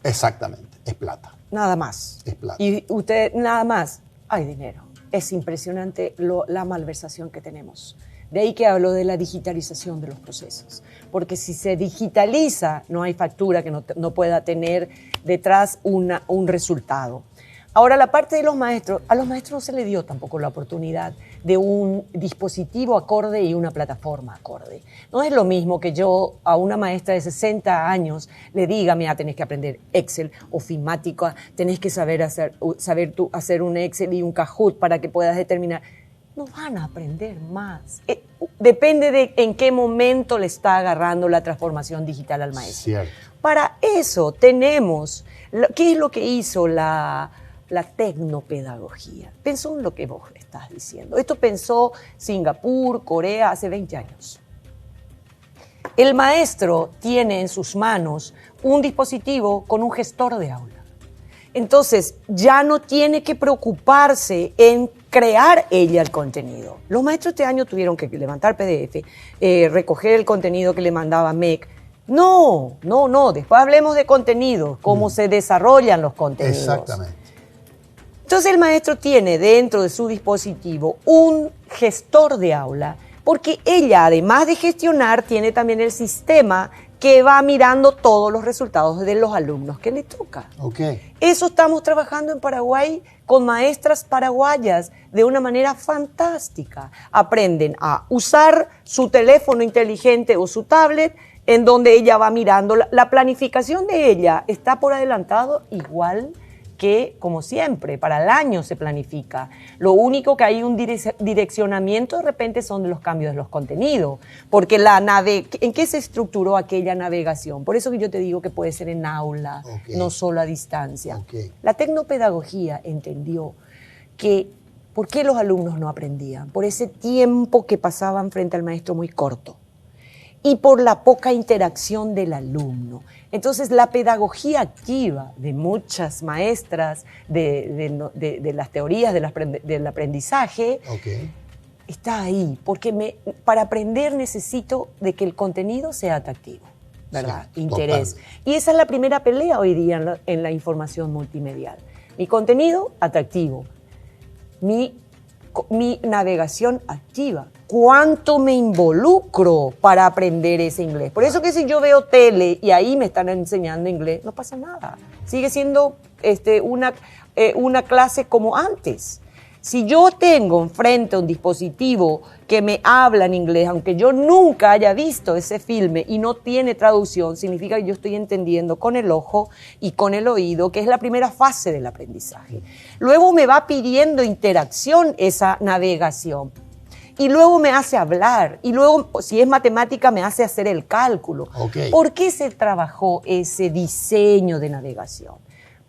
Speaker 1: Exactamente, es plata.
Speaker 5: Nada más.
Speaker 1: Es plata.
Speaker 5: Y usted, nada más, hay dinero. Es impresionante la malversación que tenemos. De ahí que hablo de la digitalización de los procesos. Porque si se digitaliza, no hay factura que no pueda tener detrás un resultado. Ahora, la parte de los maestros, a los maestros no se le dio tampoco la oportunidad de un dispositivo acorde y una plataforma acorde. No es lo mismo que yo a una maestra de 60 años le diga, mira, tenés que aprender Excel, ofimática, tenés que saber hacer un Excel y un Kahoot para que puedas determinar. No van a aprender más. Depende de en qué momento le está agarrando la transformación digital al maestro.
Speaker 1: Cierto.
Speaker 5: Para eso tenemos, ¿qué es lo que hizo la tecnopedagogía? Pensó en lo que vos estás diciendo. Esto pensó Singapur, Corea, hace 20 años. El maestro tiene en sus manos un dispositivo con un gestor de aula. Entonces, ya no tiene que preocuparse en crear ella el contenido. Los maestros este año tuvieron que levantar PDF, recoger el contenido que le mandaba MEC. No. Después hablemos de contenido, cómo se desarrollan los contenidos.
Speaker 1: Exactamente.
Speaker 5: Entonces, el maestro tiene dentro de su dispositivo un gestor de aula, porque ella, además de gestionar, tiene también el sistema que va mirando todos los resultados de los alumnos que le toca.
Speaker 1: Okay.
Speaker 5: Eso estamos trabajando en Paraguay con maestras paraguayas de una manera fantástica. Aprenden a usar su teléfono inteligente o su tablet, en donde ella va mirando. La planificación de ella está por adelantado igual que, como siempre, para el año se planifica. Lo único que hay un direccionamiento de repente son los cambios de los contenidos, porque ¿en qué se estructuró aquella navegación? Por eso que yo te digo que puede ser en aula, no solo a distancia. La tecnopedagogía entendió que ¿por qué los alumnos no aprendían? Por ese tiempo que pasaban frente al maestro muy corto y por la poca interacción del alumno. Entonces, la pedagogía activa de muchas maestras de las teorías del aprendizaje está ahí, porque para aprender necesito de que el contenido sea atractivo, ¿verdad? Sí, interés. Total. Y esa es la primera pelea hoy día en la información multimedial. Mi contenido atractivo, mi navegación activa. ¿Cuánto me involucro para aprender ese inglés? Por eso que si yo veo tele y ahí me están enseñando inglés, no pasa nada. Sigue siendo una clase como antes. Si yo tengo enfrente un dispositivo que me habla en inglés, aunque yo nunca haya visto ese filme y no tiene traducción, significa que yo estoy entendiendo con el ojo y con el oído, que es la primera fase del aprendizaje. Luego me va pidiendo interacción esa navegación. Y luego me hace hablar, y luego, si es matemática, me hace hacer el cálculo. ¿Por qué se trabajó ese diseño de navegación?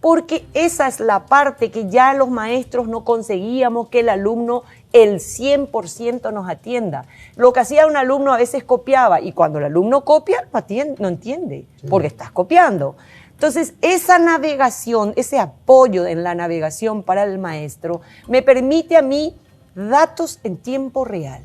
Speaker 5: Porque esa es la parte que ya los maestros no conseguíamos que el alumno el 100% nos atienda. Lo que hacía un alumno a veces copiaba, y cuando el alumno copia, no entiende, porque estás copiando. Entonces, esa navegación, ese apoyo en la navegación para el maestro, me permite a mí datos en tiempo real.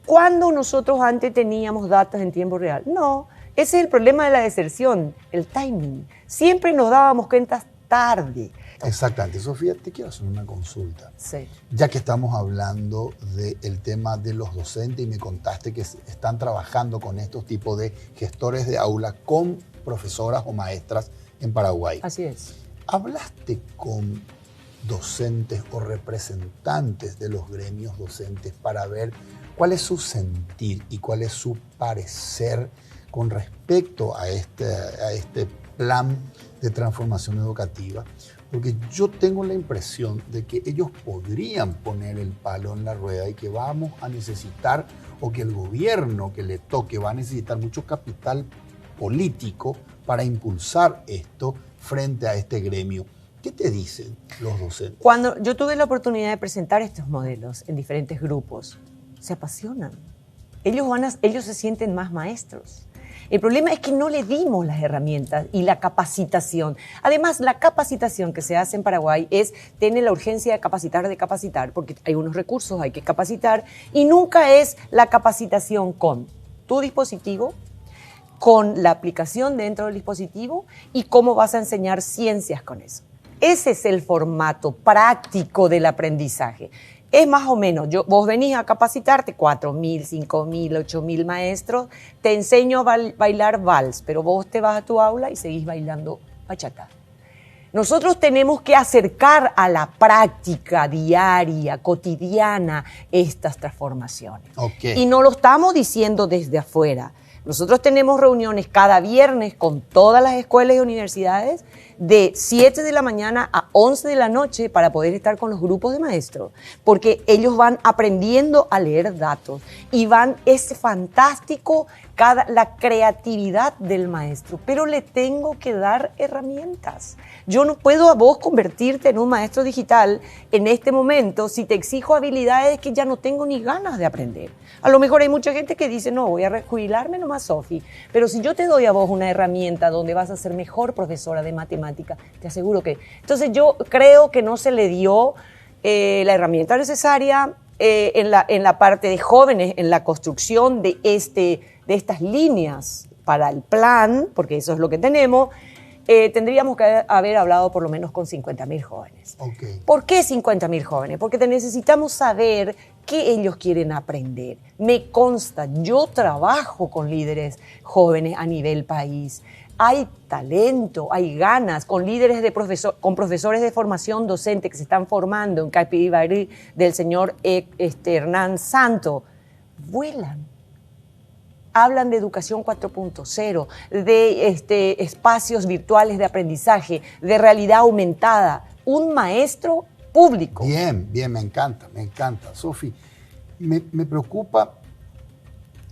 Speaker 5: ¿Cuándo nosotros antes teníamos datos en tiempo real? No, ese es el problema de la deserción, el timing. Siempre nos dábamos cuenta tarde.
Speaker 1: Exactamente. Sofía, te quiero hacer una consulta.
Speaker 5: Sí.
Speaker 1: Ya que estamos hablando del tema de los docentes y me contaste que están trabajando con estos tipos de gestores de aula con profesoras o maestras en Paraguay.
Speaker 5: Así es.
Speaker 1: ¿Hablaste con docentes o representantes de los gremios docentes para ver cuál es su sentir y cuál es su parecer con respecto a este plan de transformación educativa? Porque yo tengo la impresión de que ellos podrían poner el palo en la rueda y que vamos a necesitar, o que el gobierno que le toque va a necesitar mucho capital político para impulsar esto frente a este gremio. ¿Qué te dicen los docentes?
Speaker 5: Cuando yo tuve la oportunidad de presentar estos modelos en diferentes grupos, se apasionan. Ellos se sienten más maestros. El problema es que no le dimos las herramientas y la capacitación. Además, la capacitación que se hace en Paraguay tiene la urgencia de capacitar, porque hay unos recursos, hay que capacitar, y nunca es la capacitación con tu dispositivo, con la aplicación dentro del dispositivo y cómo vas a enseñar ciencias con eso. Ese es el formato práctico del aprendizaje. Es más o menos, vos venís a capacitarte, 4.000, 5.000, 8.000 maestros, te enseño a bailar vals, pero vos te vas a tu aula y seguís bailando bachata. Nosotros tenemos que acercar a la práctica diaria, cotidiana, estas transformaciones. Y no lo estamos diciendo desde afuera. Nosotros tenemos reuniones cada viernes con todas las escuelas y universidades de 7 de la mañana a 11 de la noche para poder estar con los grupos de maestros, porque ellos van aprendiendo a leer datos y es fantástico la creatividad del maestro, pero le tengo que dar herramientas. Yo no puedo a vos convertirte en un maestro digital en este momento si te exijo habilidades que ya no tengo ni ganas de aprender. A lo mejor hay mucha gente que dice, no, voy a jubilarme nomás, Sofi, pero si yo te doy a vos una herramienta donde vas a ser mejor profesora de matemática, te aseguro que... Entonces yo creo que no se le dio la herramienta necesaria en la parte de jóvenes, en la construcción de estas líneas para el plan, porque eso es lo que tenemos. Tendríamos que haber hablado por lo menos con 50.000 jóvenes. ¿Por qué 50.000 jóvenes? Porque necesitamos saber qué ellos quieren aprender. Me consta, yo trabajo con líderes jóvenes a nivel país. Hay talento, hay ganas, con líderes con profesores de formación docente que se están formando en Capibarí del señor Hernán Santo. Vuelan. hablan de educación 4.0, de espacios virtuales de aprendizaje, de realidad aumentada. Un maestro público.
Speaker 1: Bien, me encanta. Sofi, me preocupa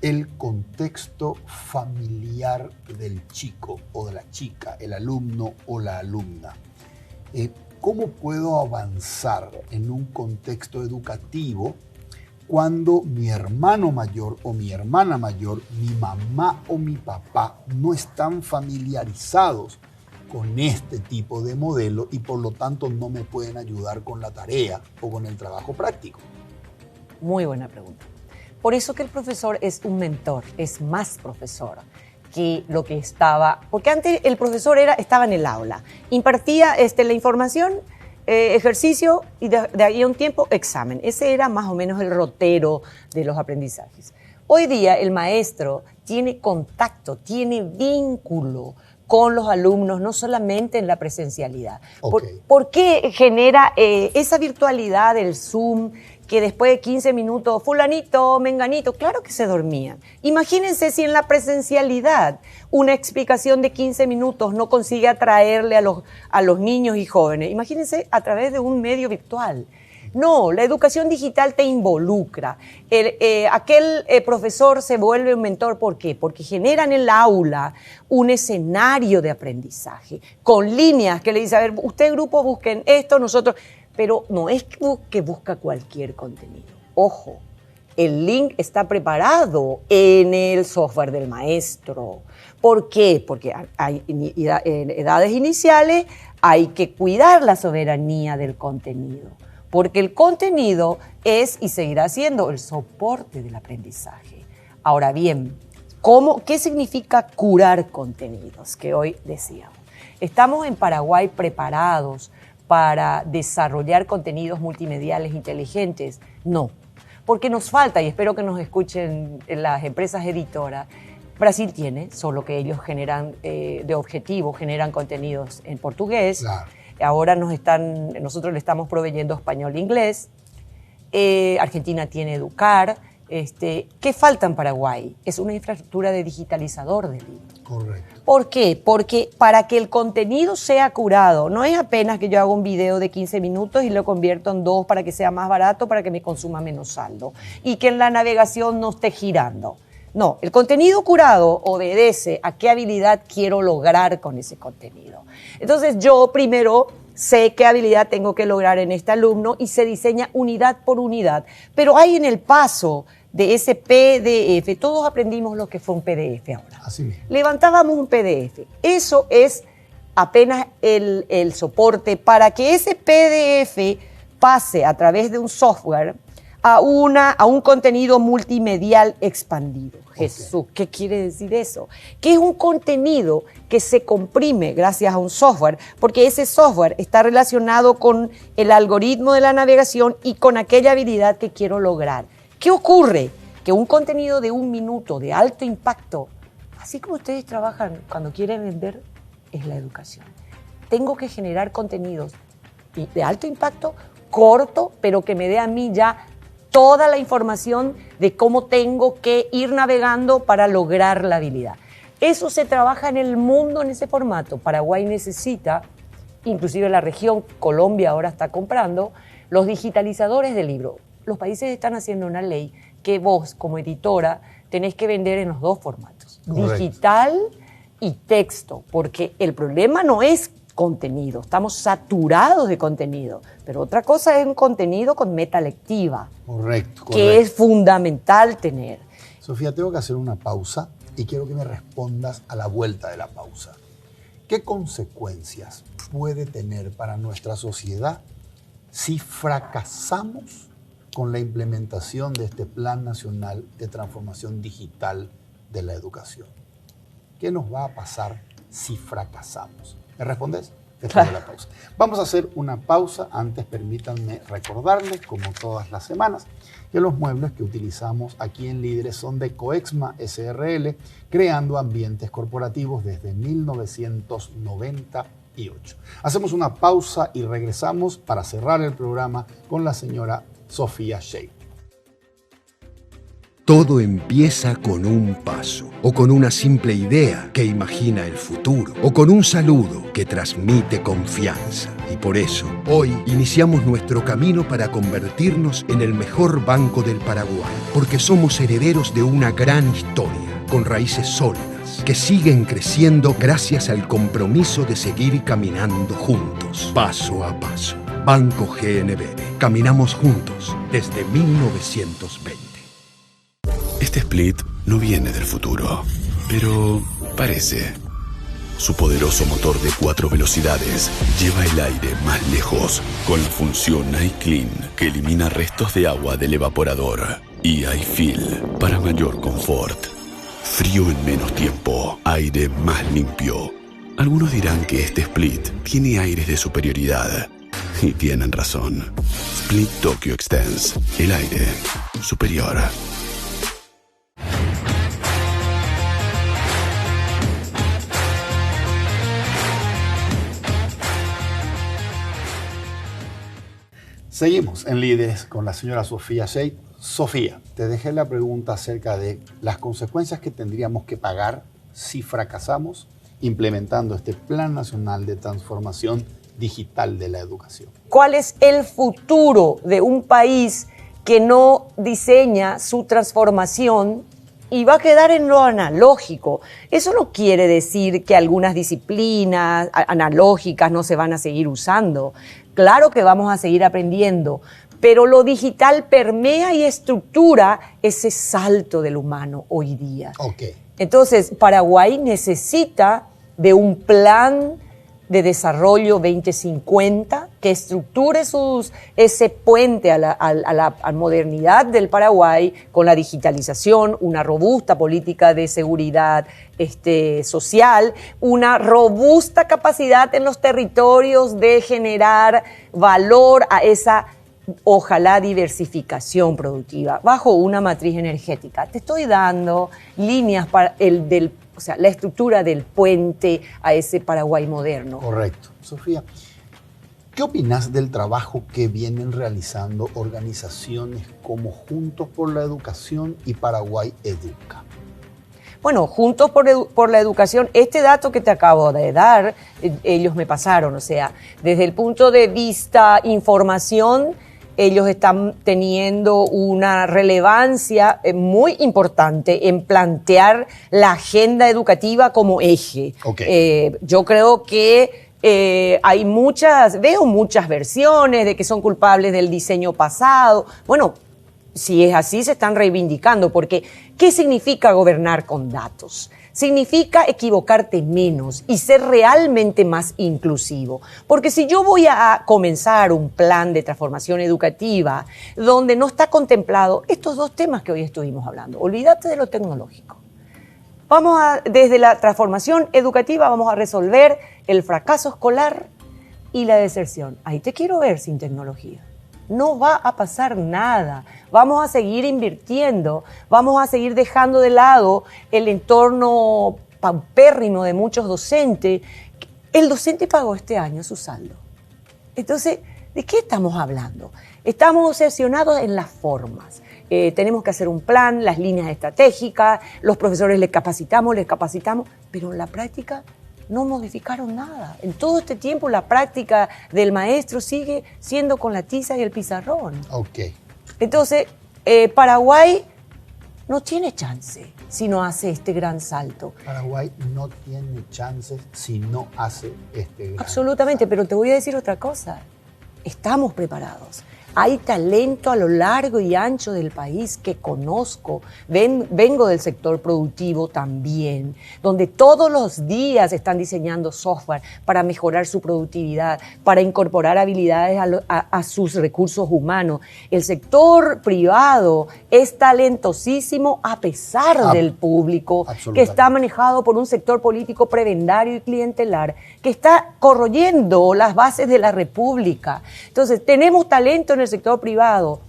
Speaker 1: el contexto familiar del chico o de la chica, el alumno o la alumna. ¿Cómo puedo avanzar en un contexto educativo cuando mi hermano mayor o mi hermana mayor, mi mamá o mi papá no están familiarizados con este tipo de modelo y por lo tanto no me pueden ayudar con la tarea o con el trabajo práctico?
Speaker 5: Muy buena pregunta. Por eso que el profesor es un mentor, es más profesor que lo que estaba, porque antes el profesor estaba en el aula, impartía la información, ejercicio y de ahí a un tiempo examen. Ese era más o menos el rotero de los aprendizajes. Hoy día el maestro tiene contacto, tiene vínculo con los alumnos, no solamente en la presencialidad.
Speaker 1: Okay.
Speaker 5: ¿Por qué genera esa virtualidad del Zoom que después de 15 minutos, fulanito, menganito, claro que se dormían? Imagínense si en la presencialidad una explicación de 15 minutos no consigue atraerle a los niños y jóvenes. Imagínense a través de un medio virtual. No, la educación digital te involucra. Aquel profesor se vuelve un mentor. ¿Por qué? Porque genera en el aula un escenario de aprendizaje con líneas que le dice, a ver, usted grupo busquen esto, nosotros... Pero no es que busca cualquier contenido. Ojo, el link está preparado en el software del maestro. ¿Por qué? Porque en edades iniciales hay que cuidar la soberanía del contenido. Porque el contenido es y seguirá siendo el soporte del aprendizaje. Ahora bien, ¿qué significa curar contenidos? Que hoy decíamos. Estamos en Paraguay preparados para desarrollar contenidos multimediales inteligentes. No, porque nos falta, y espero que nos escuchen las empresas editoras, Brasil tiene, solo que ellos generan de objetivo, generan contenidos en portugués.
Speaker 1: Claro.
Speaker 5: Ahora nosotros le estamos proveyendo español e inglés. Argentina tiene Educar. ¿Qué falta en Paraguay? Es una infraestructura de digitalizador del libro.
Speaker 1: Correcto.
Speaker 5: ¿Por qué? Porque para que el contenido sea curado, no es apenas que yo haga un video de 15 minutos y lo convierto en 2 para que sea más barato, para que me consuma menos saldo y que en la navegación no esté girando. No, el contenido curado obedece a qué habilidad quiero lograr con ese contenido. Entonces yo primero sé qué habilidad tengo que lograr en este alumno y se diseña unidad por unidad. Pero hay en el paso de ese PDF, todos aprendimos lo que fue un PDF ahora.
Speaker 1: Así mismo.
Speaker 5: Levantábamos un PDF. Eso es apenas el soporte para que ese PDF pase a través de un software a un contenido multimedial expandido. Okay. Jesús, ¿qué quiere decir eso? Que es un contenido que se comprime gracias a un software, porque ese software está relacionado con el algoritmo de la navegación y con aquella habilidad que quiero lograr. ¿Qué ocurre? Que un contenido de 1 minuto de alto impacto, así como ustedes trabajan cuando quieren vender, es la educación. Tengo que generar contenidos de alto impacto, corto, pero que me dé a mí ya toda la información de cómo tengo que ir navegando para lograr la habilidad. Eso se trabaja en el mundo en ese formato. Paraguay necesita, inclusive la región, Colombia ahora está comprando, los digitalizadores del libro. Los países están haciendo una ley que vos, como editora, tenés que vender en los 2 formatos. Correcto. Digital y texto, porque el problema no es contenido, estamos saturados de contenido, pero otra cosa es un contenido con meta lectiva.
Speaker 1: Correcto.
Speaker 5: Que es fundamental tener.
Speaker 1: Sofía, tengo que hacer una pausa y quiero que me respondas a la vuelta de la pausa. ¿Qué consecuencias puede tener para nuestra sociedad si fracasamos con la implementación de este Plan Nacional de Transformación Digital de la Educación? ¿Qué nos va a pasar si fracasamos? ¿Me respondes? Después de la pausa. Vamos a hacer una pausa. Antes permítanme recordarles, como todas las semanas, que los muebles que utilizamos aquí en Líderes son de Coexma SRL, creando ambientes corporativos desde 1998. Hacemos una pausa y regresamos para cerrar el programa con la señora Sofía Shade.
Speaker 3: Todo empieza con un paso, o con una simple idea que imagina el futuro, o con un saludo que transmite confianza. Y por eso, hoy iniciamos nuestro camino para convertirnos en el mejor banco del Paraguay, porque somos herederos de una gran historia, con raíces sólidas, que siguen creciendo gracias al compromiso de seguir caminando juntos, paso a paso. Banco GNB. Caminamos juntos desde 1920.
Speaker 4: Este split no viene del futuro, pero parece. Su poderoso motor de 4 velocidades lleva el aire más lejos con la función iClean, que elimina restos de agua del evaporador, y iFeel para mayor confort. Frío en menos tiempo, aire más limpio. Algunos dirán que este split tiene aires de superioridad, y tienen razón. Split Tokyo Extends, el aire superior.
Speaker 1: Seguimos en Líderes con la señora Sofía Shade. Sofía, te dejé la pregunta acerca de las consecuencias que tendríamos que pagar si fracasamos implementando este Plan Nacional de Transformación Digital de la Educación.
Speaker 5: ¿Cuál es el futuro de un país que no diseña su transformación y va a quedar en lo analógico? Eso no quiere decir que algunas disciplinas analógicas no se van a seguir usando. Claro que vamos a seguir aprendiendo, pero lo digital permea y estructura ese salto del humano hoy día.
Speaker 1: Okay.
Speaker 5: Entonces, Paraguay necesita de un plan de desarrollo 2050 que estructure ese puente a la modernidad del Paraguay con la digitalización, una robusta política de seguridad social, una robusta capacidad en los territorios de generar valor a esa, ojalá, diversificación productiva bajo una matriz energética. Te estoy dando líneas para la estructura del puente a ese Paraguay moderno.
Speaker 1: Correcto. Sofía, ¿qué opinas del trabajo que vienen realizando organizaciones como Juntos por la Educación y Paraguay Educa?
Speaker 5: Bueno, Juntos por la Educación, este dato que te acabo de dar, ellos me pasaron, o sea, desde el punto de vista información, ellos están teniendo una relevancia muy importante en plantear la agenda educativa como eje.
Speaker 1: Okay.
Speaker 5: Yo creo que veo muchas versiones de que son culpables del diseño pasado. Bueno, si es así, se están reivindicando, porque ¿qué significa gobernar con datos? Significa equivocarte menos y ser realmente más inclusivo. Porque si yo voy a comenzar un plan de transformación educativa donde no está contemplado estos dos temas que hoy estuvimos hablando, olvídate de lo tecnológico. Desde la transformación educativa vamos a resolver el fracaso escolar y la deserción. Ahí te quiero ver sin tecnología. No va a pasar nada. Vamos a seguir invirtiendo, vamos a seguir dejando de lado el entorno paupérrimo de muchos docentes. El docente pagó este año su saldo. Entonces, ¿de qué estamos hablando? Estamos obsesionados en las formas. Tenemos que hacer un plan, las líneas estratégicas, los profesores les capacitamos, pero en la práctica no modificaron nada. En todo este tiempo la práctica del maestro sigue siendo con la tiza y el pizarrón.
Speaker 1: Okay.
Speaker 5: Entonces, Paraguay no tiene chance si no hace este gran salto.
Speaker 1: Paraguay no tiene chances si no hace este gran
Speaker 5: Absolutamente,
Speaker 1: salto.
Speaker 5: pero te voy a decir otra cosa. Estamos preparados. Hay talento a lo largo y ancho del país que conozco. Vengo del sector productivo también, donde todos los días están diseñando software para mejorar su productividad, para incorporar habilidades a sus recursos humanos. El sector privado es talentosísimo a pesar del público, que está manejado por un sector político prebendario y clientelar, que está corroyendo las bases de la República. Entonces, tenemos talento en el sector privado,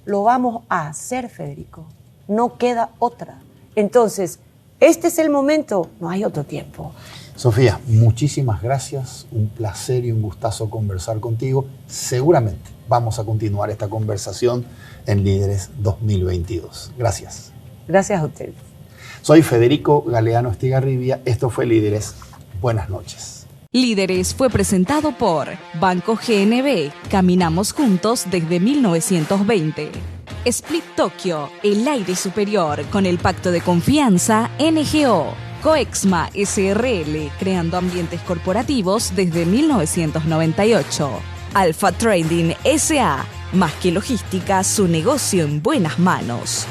Speaker 5: lo vamos a hacer, Federico. No queda otra. Entonces, este es el momento, no hay otro tiempo.
Speaker 1: Sofía, muchísimas gracias. Un placer y un gustazo conversar contigo. Seguramente vamos a continuar esta conversación en Líderes 2022. Gracias.
Speaker 5: Gracias a ustedes.
Speaker 1: Soy Federico Galeano Estigarribia. Esto fue Líderes. Buenas noches.
Speaker 2: Líderes fue presentado por Banco GNB. Caminamos juntos desde 1920. Split Tokyo, el aire superior con el pacto de confianza NGO. Coexma SRL, creando ambientes corporativos desde 1998. Alpha Trading SA, más que logística, su negocio en buenas manos.